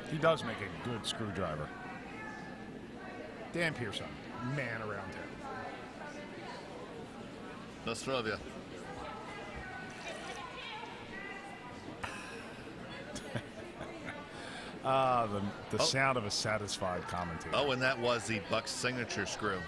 He does make a good screwdriver. Dan Pearson, man around here. Nostrovia. The sound of a satisfied commentator. Oh, and that was the Bucks signature screw.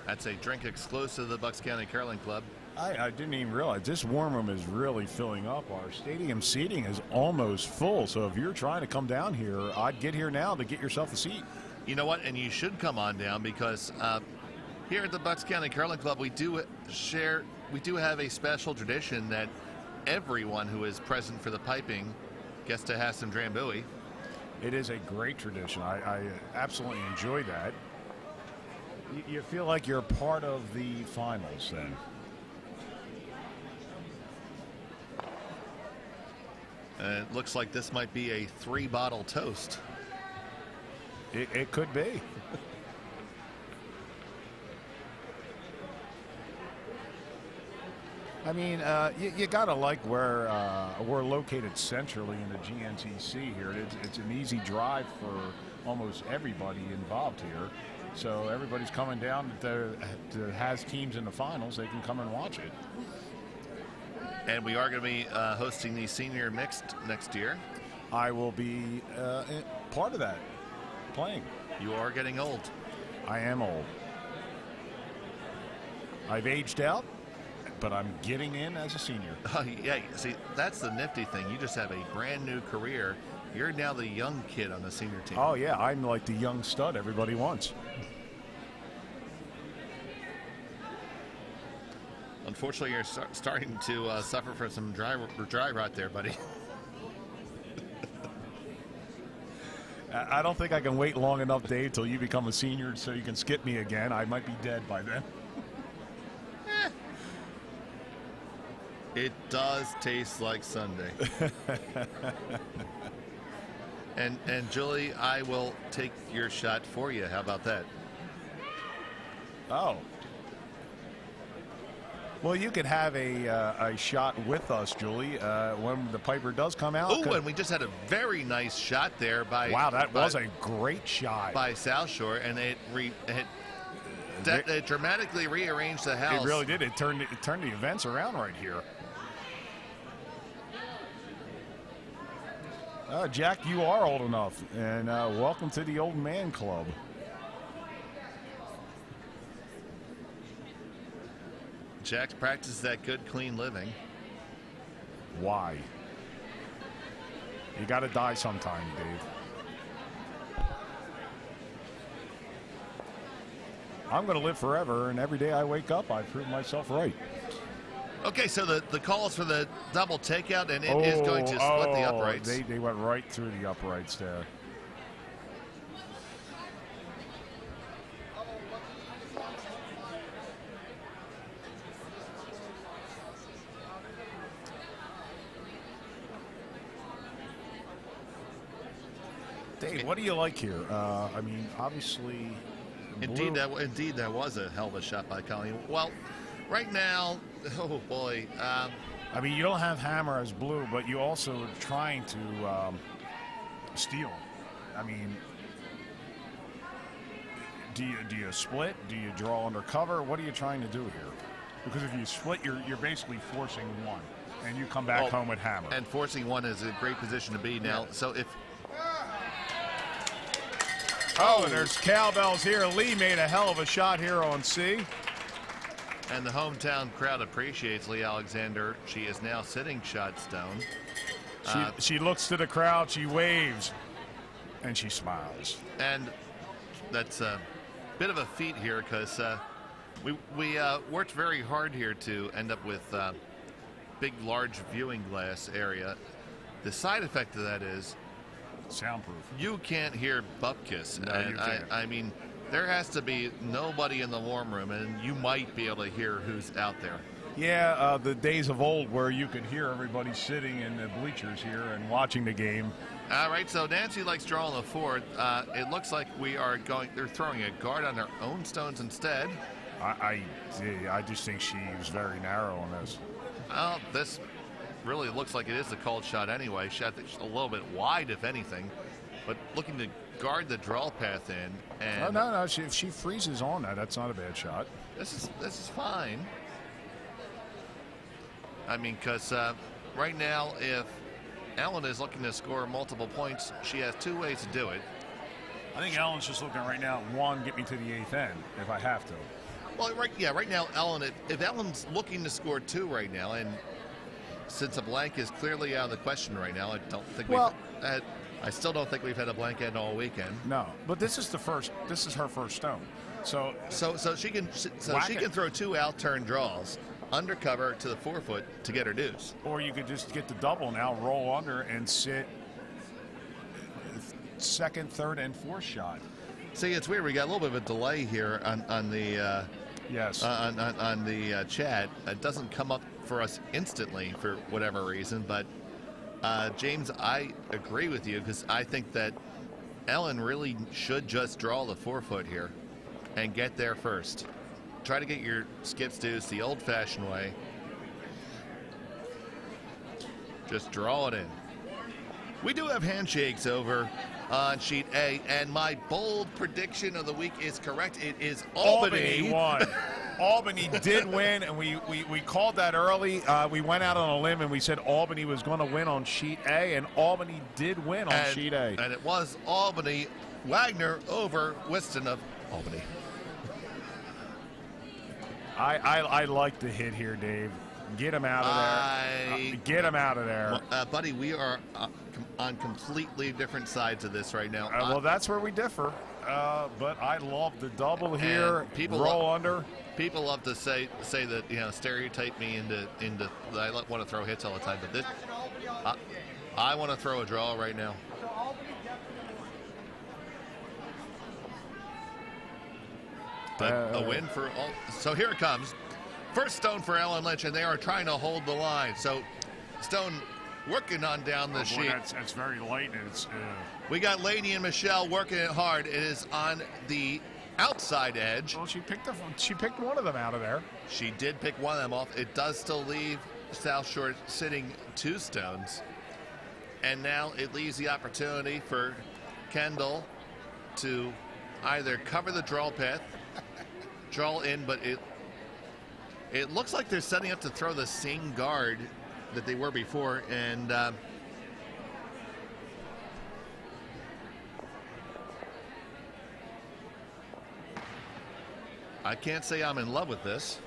That's a drink exclusive to the Bucks County Curling Club. I didn't even realize this warm room is really filling up. Our stadium seating is almost full. So if you're trying to come down here, I'd get here now to get yourself a seat. You know what? And you should come on down because here at the Bucks County Curling Club, we do have a special tradition that everyone who is present for the piping gets to have some Drambuie. It is a great tradition. I absolutely enjoy that. You feel like you're part of the finals then. It looks like this might be a 3-bottle toast. It could be. I mean, you got to like where we're located centrally in the GNCC here. It's an easy drive for almost everybody involved here. So everybody's coming down that has teams in the finals. They can come and watch it. And we are going to be hosting the senior mixed next year. I will be part of that, playing. You are getting old. I am old. I've aged out, but I'm getting in as a senior. Yeah, see, that's the nifty thing. You just have a brand new career. You're now the young kid on the senior team. Oh, yeah, I'm like the young stud everybody wants. Unfortunately, you're starting to suffer from some dry rot there, buddy. I don't think I can wait long enough, Dave, till you become a senior so you can skip me again. I might be dead by then. It does taste like Sunday. And Julie, I will take your shot for you. How about that? Oh. Well, you could have a shot with us, Julie, when the Piper does come out. Oh, and we just had a very nice shot there by. Wow, that was a great shot by South Shore, and it dramatically rearranged the house. It really did. It turned the events around right here. Jack, you are old enough, and welcome to the old man club. Jack's practiced that good, clean living. Why? You got to die sometime, Dave. I'm going to live forever, and every day I wake up, I prove myself right. Okay, so the calls for the double takeout, and it is going to split the uprights. They went right through the uprights there. Dave, what do you like here? I mean, obviously, Indeed, that was a hell of a shot by Colleen. Well, right now, oh boy. I mean, you don't have Hammer as blue, but you also are trying to steal. I mean, do you split? Do you draw undercover? What are you trying to do here? Because if you split, you're basically forcing one, and you come back home with Hammer. And forcing one is a great position to be now. So if and there's cowbells here. Lee made a hell of a shot here on C. And the hometown crowd appreciates Lee Alexander. She is now sitting shot stone. She looks to the crowd, she waves, and she smiles. And that's a bit of a feat here because we worked very hard here to end up with big, large viewing glass area. The side effect of that is soundproof. You can't hear Bupkis. No, and you can't. I mean, there has to be nobody in the warm room, and you might be able to hear who's out there. Yeah, the days of old where you could hear everybody sitting in the bleachers here and watching the game. All right, so Nancy likes drawing the fourth. It looks like they're throwing a guard on their own stones instead. I just think she was very narrow on this. Well, this really looks like it is a called shot anyway. Shot that's a little bit wide, if anything, but looking to guard the draw path in. And no. If she freezes on that, that's not a bad shot. This is fine. I mean, because right now, if Ellen is looking to score multiple points, she has two ways to do it. I think Ellen's just looking right now, one, get me to the eighth end if I have to. Well, right now, Ellen, if Ellen's looking to score two right now, and since a blank is clearly out of the question right now, I don't think I still don't think we've had a blank end all weekend. No, but this is her first stone. So she can throw two out turn draws undercover to the 4 foot to get her deuce. Or you could just get the double now, roll under and sit second, third, and fourth shot. See, it's weird. We got a little bit of a delay here on the on the chat. It doesn't come up for us instantly for whatever reason, but James, I agree with you because I think that Ellen really should just draw the 4 foot here and get there first. Try to get your skips deuce the old-fashioned way. Just draw it in. We do have handshakes over on sheet A, and my bold prediction of the week is correct. It is Albany. Won. Albany did win, and we called that early. We went out on a limb, and we said Albany was going to win on sheet A, and Albany did win on sheet A. And it was Albany. Wagner over Whiston of Albany. I like the hit here, Dave. Get him out of there. Get him out of there. Buddy, we are on completely different sides of this right now. Well, that's where we differ. But I love the double here. Roll under. People love to say that, stereotype me into I want to throw hits all the time. But this, I want to throw a draw right now. But a win for all. So here it comes. First stone for Ellen Lynch, and they are trying to hold the line. So Stone working on down the sheet. That's very light. And it's, we got Lainey and Michelle working it hard. It is on the outside edge. Well, she picked one of them out of there. She did pick one of them off. It does still leave South Shore sitting 2 stones. And now it leaves the opportunity for Kendall to either cover the draw path, draw in, but it looks like they're setting up to throw the same guard that they were before, and I can't say I'm in love with this.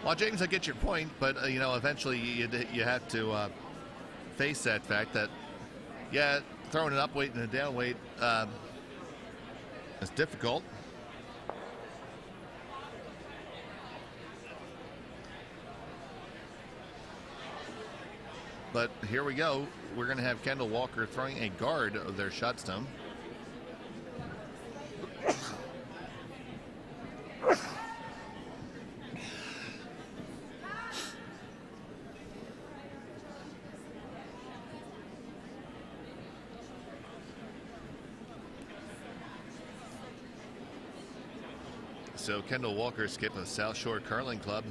Well, James, I get your point, but eventually you have to face that fact that, yeah, throwing an up weight and a down weight is difficult. But here we go. We're going to have Kendall Walker throwing a guard of their shot stone. So Kendall Walker skipped the South Shore Curling Club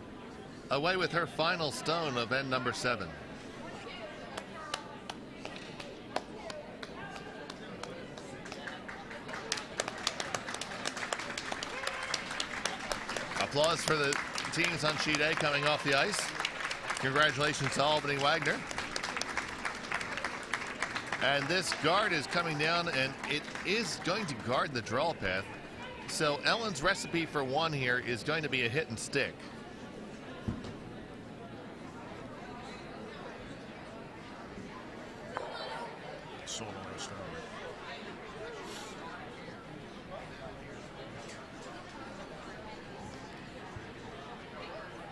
away with her final stone of end number 7. Applause for the teams on sheet A coming off the ice. Congratulations to Albany Wagner. And this guard is coming down, and it is going to guard the draw path. So Ellen's recipe for one here is going to be a hit and stick.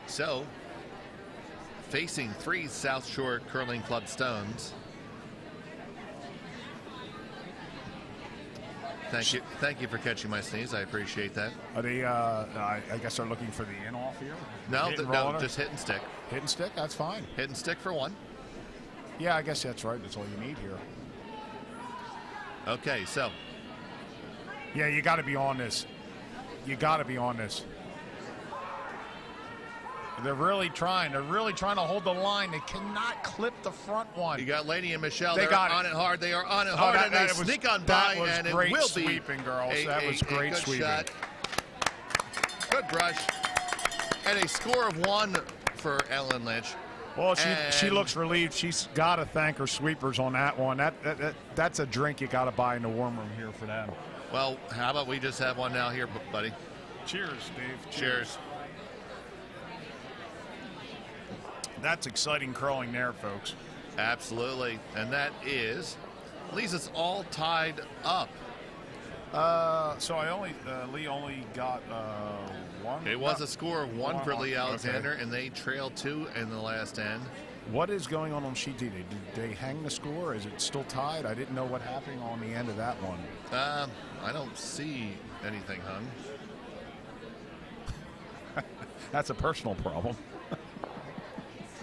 So, facing 3 South Shore Curling Club stones. Thank you for catching my sneeze. I appreciate that. Are they? I guess they're looking for the in off here. No, no, just hit and stick. Hit and stick. That's fine. Hit and stick for one. Yeah, I guess that's right. That's all you need here. Okay, so. Yeah, you got to be on this. You got to be on this. They're really trying. They're really trying to hold the line. They cannot clip the front one. You got Lady and Michelle. They're on it hard. They are on it hard, and they sneak on by, and it will be sweeping, girls. That was great good sweeping. Shot. Good brush, and a score of 1 for Ellen Lynch. Well, she looks relieved. She's got to thank her sweepers on that one. That's a drink you got to buy in the warm room here for them. Well, how about we just have one now here, buddy? Cheers, Dave. Cheers. That's exciting curling there, folks. Absolutely. And that leaves us all tied up. So Lee only got 1. It was a score of 1 for Lee Alexander, okay. And they trailed 2 in the last end. What is going on sheet D? Did they hang the score? Is it still tied? I didn't know what happened on the end of that one. I don't see anything hung. That's a personal problem.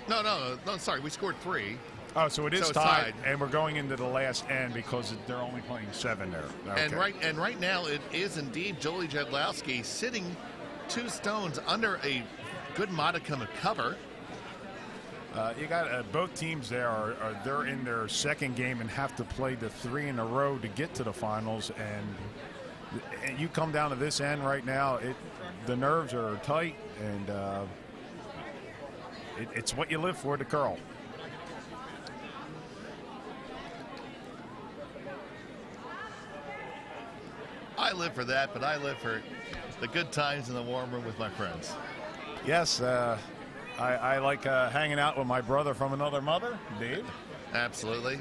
No, sorry. We scored 3. Oh, so it is tied, and we're going into the last end because they're only playing 7 there. Okay. And right now it is indeed Jolie Jedlowski sitting 2 stones under a good modicum of cover. You got both teams there they're in their second game and have to play the 3 in a row to get to the finals, and you come down to this end right now. The nerves are tight, and it's what you live for, to curl. I live for that, but I live for the good times in the warm room with my friends. Yes, I like hanging out with my brother from another mother, Dave. Absolutely.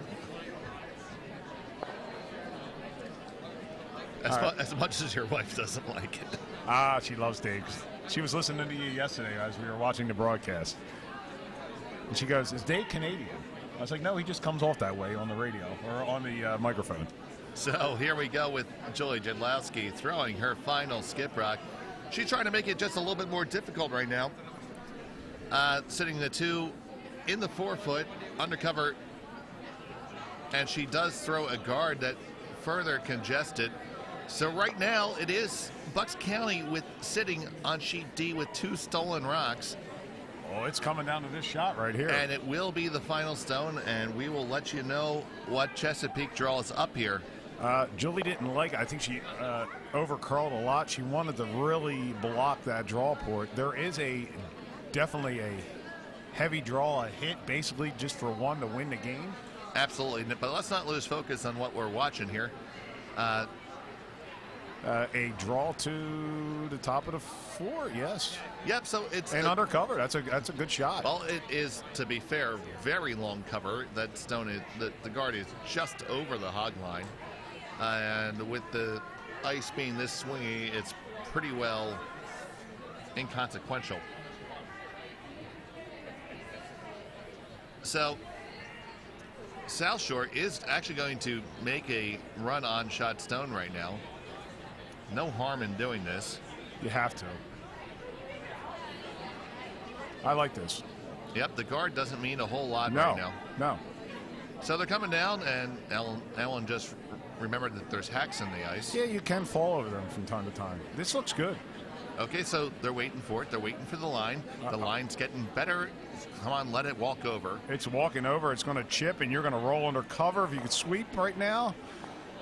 As much as your wife doesn't like it. She loves Dave. She was listening to you yesterday as we were watching the broadcast. And she goes, "Is Dave Canadian?" I was like, "No, he just comes off that way on the radio or on the microphone." So here we go with Jolie Jedlowski throwing her final skip rock. She's trying to make it just a little bit more difficult right now. Sitting the 2 in the 4-foot undercover, and she does throw a guard that further congested. So right now it is Bucks County sitting on sheet D with 2 stolen rocks. Oh, it's coming down to this shot right here. And it will be the final stone, and we will let you know what Chesapeake draws up here. Julie didn't like it. I think she over-curled a lot. She wanted to really block that draw port. There is definitely heavy draw a hit basically just for one to win the game? Absolutely, but let's not lose focus on what we're watching here. A draw to the top of the 4, yes. Yep, so it's And under cover, that's a good shot. well, it is, to be fair, very long cover. That stone is the guard is just over the hog line, and with the ice being this swingy, it's pretty well inconsequential. So South Shore is actually going to make a run on shot stone right now. No harm in doing this. You have to. I like this. Yep, the guard doesn't mean a whole lot No, right now. no. So they're coming down, and Ellen just remembered that there's hacks in the ice. Yeah, you can fall over them from time to time. This looks good. Okay, so they're waiting for it. They're waiting for the line. The line's getting better. Come on, let it walk over. It's walking over. It's going to chip, and you're going to roll under cover. If you could sweep right now.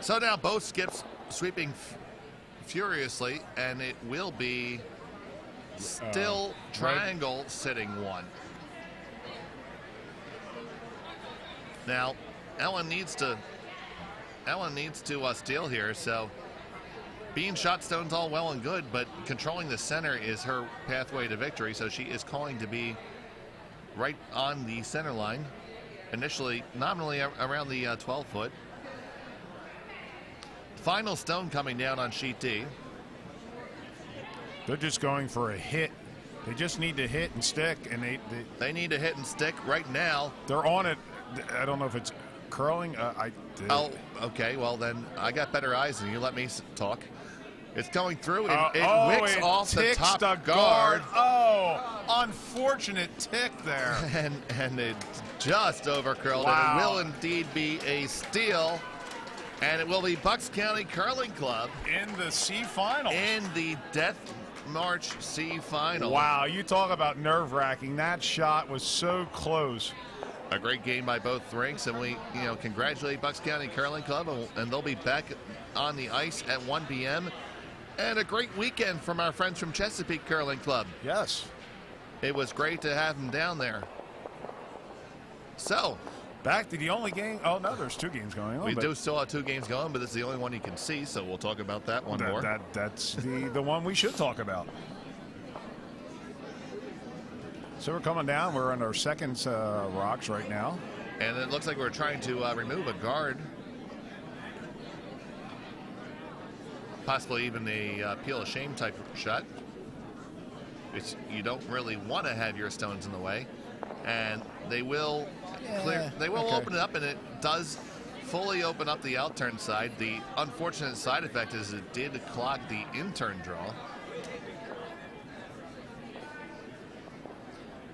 So now both skips sweeping furiously, and it will be still triangle sitting one. Now, Ellen needs to steal here. So being shot stone's all well and good, but controlling the center is her pathway to victory. So she is calling to be right on the center line, initially nominally around the 12-foot. Final stone coming down on sheet D. They're just going for a hit. They just need to hit and stick, and They need to hit and stick right now. they're on it. I don't know if it's curling. Oh, okay. Well, then I got better eyes than you. Let me talk. It's going through. It wicks off the ticks top the guard. Oh, unfortunate tick there. And it just overcurled. Wow. And it will indeed be a steal. And it will be Bucks County Curling Club In the C final. in the Death March C final. Wow, you talk about nerve-wracking. That shot was so close. A great game by both rinks, and we, congratulate Bucks County Curling Club, and they'll be back on the ice at 1 p.m. And a great weekend from our friends from Chesapeake Curling Club. Yes. It was great to have them down there. So, Back to the only game. Oh, no, there's 2 games going on. we but do still have 2 games going, but it's the only one you can see, so we'll talk about that one more. That's the one we should talk about. So we're coming down. We're on our second rocks right now. And it looks like we're trying to remove a guard. Possibly even a peel of shame type shot. You don't really want to have your stones in the way. And they will open it up, and it does fully open up the outturn side. The unfortunate side effect is it did clog the intern draw.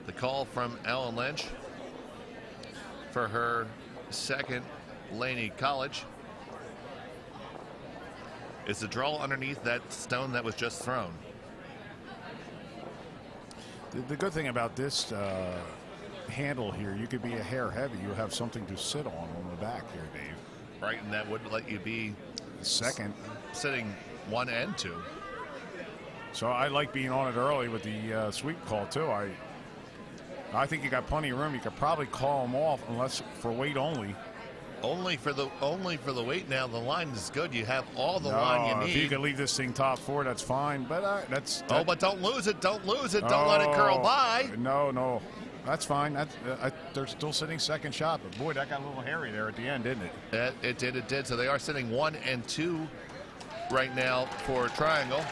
The call from Ellen Lynch for her second Laney College is the draw underneath that stone that was just thrown. The good thing about this handle here, you could be a hair heavy. You have something to sit on the back here, Dave. Right, and that would let you be Second. sitting 1 and 2. So I like being on it early with the sweep call, too. I think you got plenty of room. You could probably call them off unless for weight only. Only for the weight now. The line is good. You have all the line you need. If you could leave this thing top 4, that's fine. But but don't lose it. Don't lose it. Don't let it curl by. No. That's fine. They're still sitting second shot. But, boy, that got a little hairy there at the end, didn't it? It did. So they are sitting 1 and 2 right now for Triangle.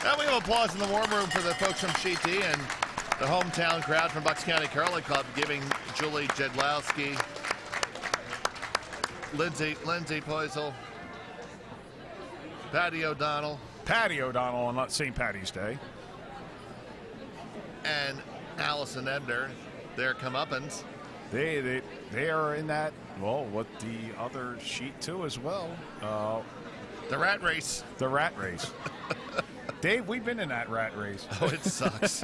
And we have applause in the warm room for the folks from Sheet D and the hometown crowd from Bucks County Curling Club, giving Julie Jedlowski, Lindsay Poisel, Patty O'Donnell on St. Patty's Day. and Allison Ebner, their comeuppance. They are in that, well, what the other sheet too as well. The rat race. The rat race. Dave, we've been in that rat race. Oh, it sucks.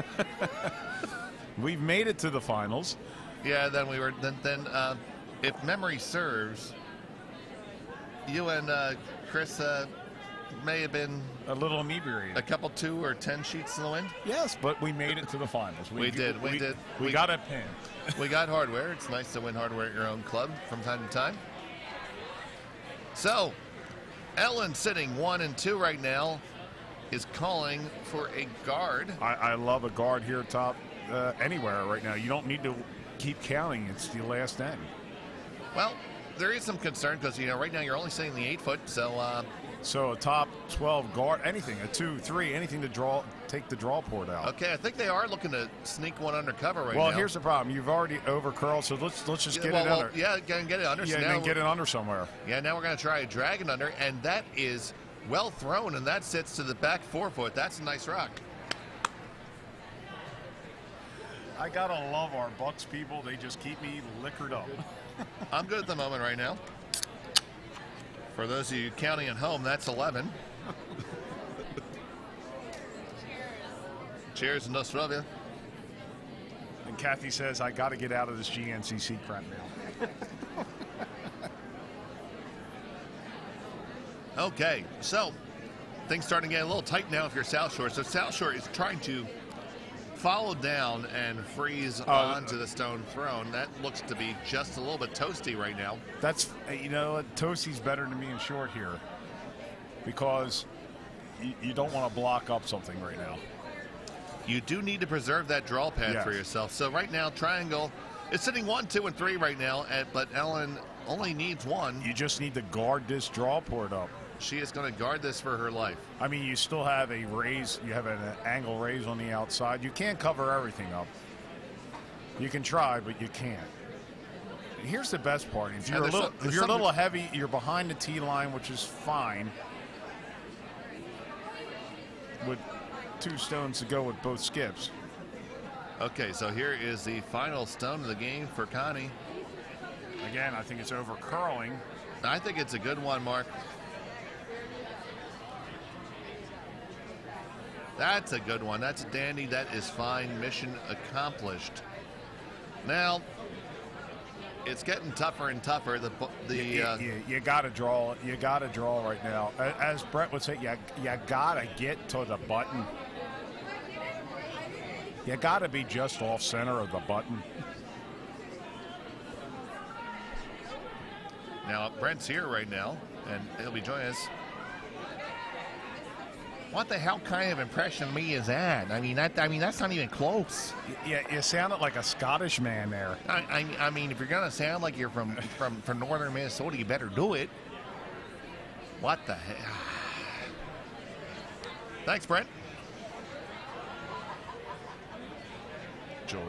We've made it to the finals. Yeah, then we were then if memory serves, you and Chris may have been A little inebriated. a couple 2 or 10 sheets in the wind. Yes, but we made it to the finals. We did. We got a pin. We got hardware. It's nice to win hardware at your own club from time to time. So, Ellen sitting 1 and 2 right now is calling for a guard. I love a guard here top anywhere right now. You don't need to keep counting. It's the last end. Well, there is some concern because, right now you're only sitting the 8 foot, so So a top 12 guard, anything, a 2, 3, anything to take the draw port out. okay, I think they are looking to sneak one undercover right now. Well, here's the problem. You've already over curled, so let's just get it under. Yeah, get it under. Yeah, So and now, then get it under somewhere. yeah, now we're going to try a dragon under, and that is well thrown, and that sits to the back 4 foot. That's a nice rock. I gotta love our Bucks people. They just keep me liquored up. I'm good at the moment right now. For those of you counting at home, that's 11. Cheers, Nostrovia. And Kathy says, I got to get out of this GNCC crap now. Okay, so things starting to get a little tight now if you're South Shore. So South Shore is trying to follow down and freeze onto the stone throne. That looks to be just a little bit toasty right now. That's, Toasty's better than being short here because you don't want to block up something right now. You do need to preserve that draw pad for yourself. So right now, Triangle is sitting 1, 2, and 3 right now, but Ellen only needs 1. You just need to guard this draw port up. She is going to guard this for her life. I mean, you still have a raise. You have an angle raise on the outside. You can't cover everything up. You can try, but you can't. Here's the best part. If you're a little heavy, you're behind the tee line, which is fine. With 2 stones to go with both skips. Okay, so here is the final stone of the game for Connie. Again, I think it's over curling. I think it's a good one, Mark. That's a good one. That's a dandy. That is fine. Mission accomplished. Now, it's getting tougher and tougher. You got to draw. You got to draw right now. As Brett would say, you got to get to the button. You got to be just off center of the button. Now, Brent's here right now, and he'll be joining us. What the hell kind of impression of me is that? I mean, that's not even close. Yeah, you sounded like a Scottish man there. I mean, if you're gonna sound like you're from northern Minnesota, you better do it. What the hell? Thanks, Brent. Joey.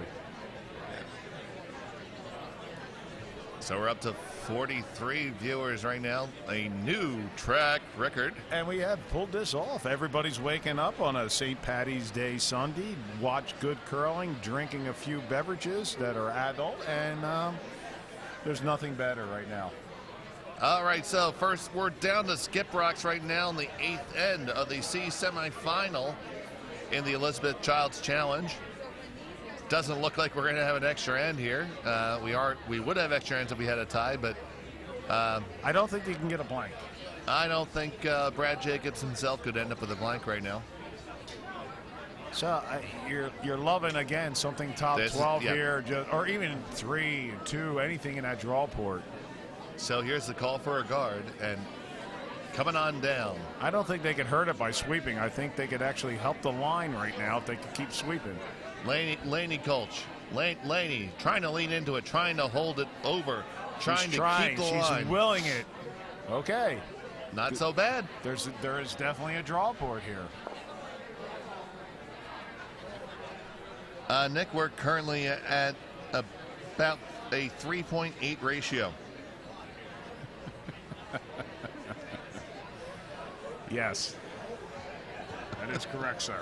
So we're up to 43 viewers right now, a new track record. And we have pulled this off. Everybody's waking up on a St. Patty's Day Sunday, watch good curling, drinking a few beverages that are adult, and there's nothing better right now. All right, so first we're down to Skip Rocks right now in the 8th end of the C semifinal in the Elizabeth Childs Challenge. Doesn't look like we're going to have an extra end here. We would have extra ends if we had a tie, but I don't think you can get a blank. I don't think Brad Jacobs himself could end up with a blank right now. So you're loving again something top 12 here, or even 3, 2, anything in that draw port. So here's the call for a guard, and coming on down. I don't think they could hurt it by sweeping. I think they could actually help the line right now if they could keep sweeping. Laney Kolch. Laney trying to lean into it, trying to hold it over, trying to keep the line. She's willing it. Okay. Not so bad. There is definitely a draw port here. Nick, we're currently at about a 3.8 ratio. Yes. That is correct, sir.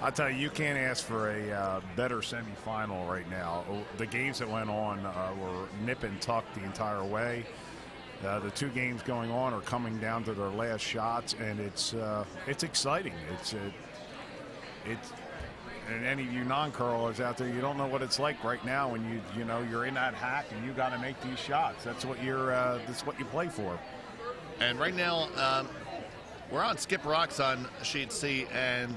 I'll tell you, you can't ask for a better semifinal right now. The games that went on were nip and tuck the entire way. The 2 games going on are coming down to their last shots, and it's exciting. it's, and any of you non-curlers out there, you don't know what it's like right now when you know you're in that hack and you got to make these shots. That's what that's what you play for. And right now, we're on Skip Rocks on sheet C, and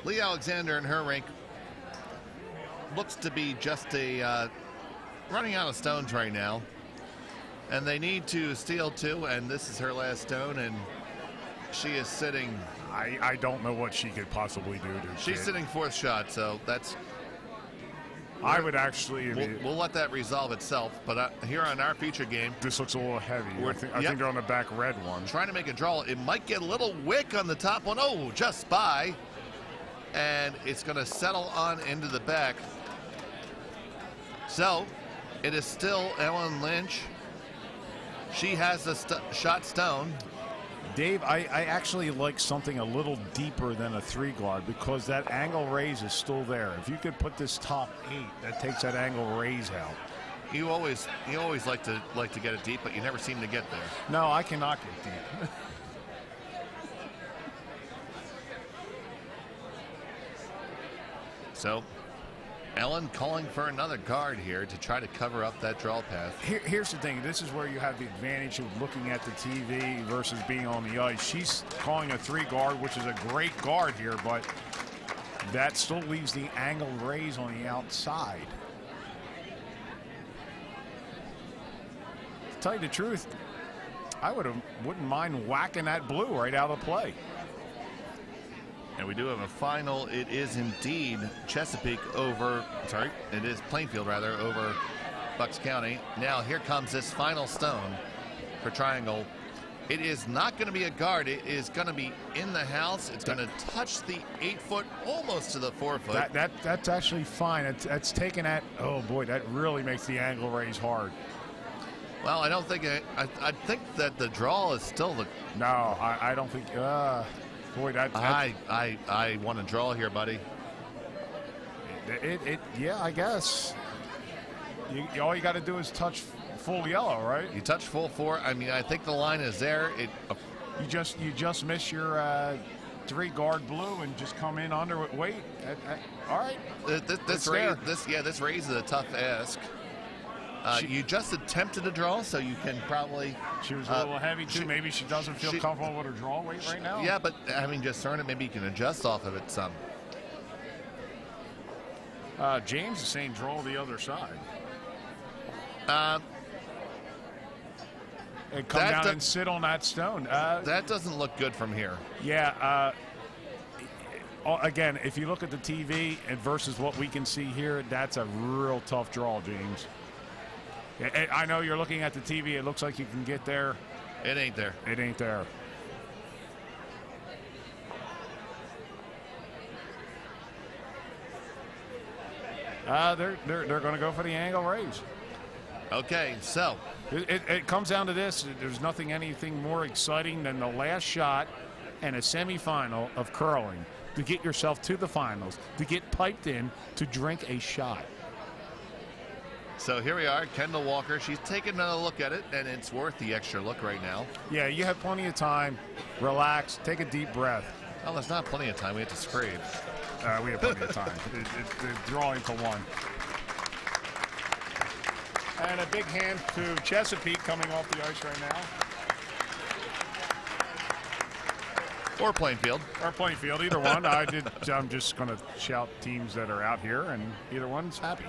Lee Alexander in her rink looks to be just running out of stones right now. And they need to steal 2, and this is her last stone, and she is sitting. I don't know what she could possibly do to. She's sitting 4th shot, so that's. I would actually. We'll let that resolve itself. But here on our feature game, this looks a little heavy. I Yep. think they're on the back red one. Trying to make a draw. It might get a little wick on the top one. Oh, just by. And it's going to settle on into the back. So it is still Ellen Lynch. She has the shot stone. Dave, I actually like something a little deeper than a 3 guard because that angle raise is still there. If you could put this top 8, that takes that angle raise out. You always like to get it deep, but you never seem to get there. No, I cannot get deep. So Ellen calling for another guard here to try to cover up that draw path. Here's the thing. This is where you have the advantage of looking at the TV versus being on the ice. She's calling a 3 guard, which is a great guard here, but that still leaves the angle raise on the outside. To tell you the truth, I wouldn't mind whacking that blue right out of play. And we do have a final. It is indeed Chesapeake over, sorry, it is Plainfield rather, over Bucks County. Now here comes this final stone for Triangle. It is not going to be a guard. It is going to be in the house. It's going to touch the 8-foot, almost to the 4-foot. That's actually fine. That's taken at, oh boy, that really makes the angle raise hard. Well, I don't think, I think that the draw is still the. No, I don't think, boy, I want to draw here, buddy. Yeah, I guess. All you got to do is touch full yellow, right? You touch full 4. I mean, I think the line is there. You just miss your 3 guard blue and just come in under it. Wait, all right. This raise is a tough ask. You just attempted a draw, so you can probably. She was a little heavy too. Maybe she doesn't feel comfortable with her draw weight right now. Yeah, but having just thrown it, maybe you can adjust off of it some. James is saying draw the other side. And come down and sit on that stone. That doesn't look good from here. Yeah. Again, if you look at the TV and versus what we can see here, that's a real tough draw, James. I know you're looking at the TV. It looks like you can get there. It ain't there. It ain't there. They're going to go for the angle raise. Okay, so it comes down to this. There's anything more exciting than the last shot and a semifinal of curling to get yourself to the finals, to get piped in, to drink a shot. So here we are, Kendall Walker. She's taking another look at it, and it's worth the extra look right now. Yeah, you have plenty of time. Relax. Take a deep breath. Oh, there's not plenty of time. We have to scrape. We have plenty of time. They're drawing to 1. And a big hand to Chesapeake coming off the ice right now. Or Plainfield. Or Plainfield, either one. I'm just going to shout teams that are out here, and either one's happy.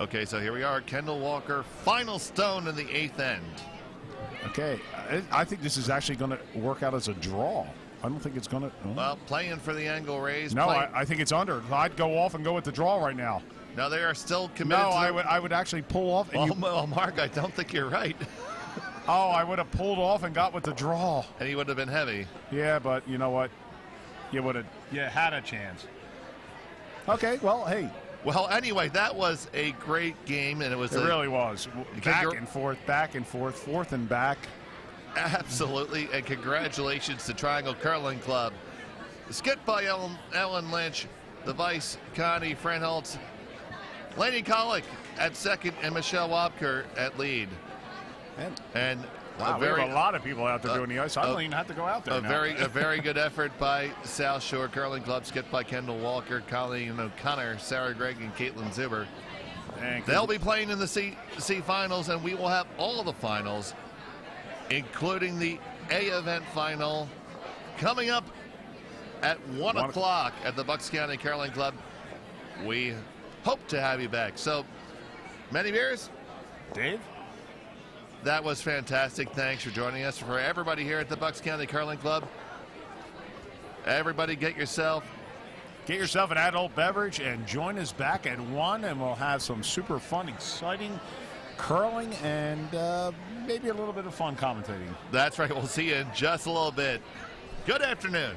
Okay, so here we are, Kendall Walker, final stone in the 8th end. Okay, I think this is actually going to work out as a draw. I don't think it's going to. Well, playing for the angle raise. No, I think it's under. I'd go off and go with the draw right now. No, they are still committed. No, I would actually pull off. And well, Mark, I don't think you're right. Oh, I would have pulled off and got with the draw. And he would have been heavy. Yeah, but you know what? You would have. You had a chance. Okay, well, hey. Well, anyway, that was a great game, and it was. It really was. Back and forth, 4th and back. Absolutely, and congratulations to Triangle Curling Club. Skip by Ellen Lynch, the vice, Connie Frenholtz, Laney Kollick at second, and Michelle Wapker at lead. And Wow, we have a lot of people out there doing the ice. I don't even have to go out there now. A very good effort by South Shore Curling Club, skipped by Kendall Walker, Colleen O'Connor, Sarah Gregg, and Caitlin Zuber. They'll be playing in the C finals, and we will have all the finals, including the A event final, coming up at 1 o'clock at the Bucks County Curling Club. We hope to have you back. So, many beers? Dave? That was fantastic. Thanks for joining us. For everybody here at the Bucks County Curling Club, everybody get yourself an adult beverage and join us back at 1, and we'll have some super fun, exciting curling and maybe a little bit of fun commentating. That's right. We'll see you in just a little bit. Good afternoon.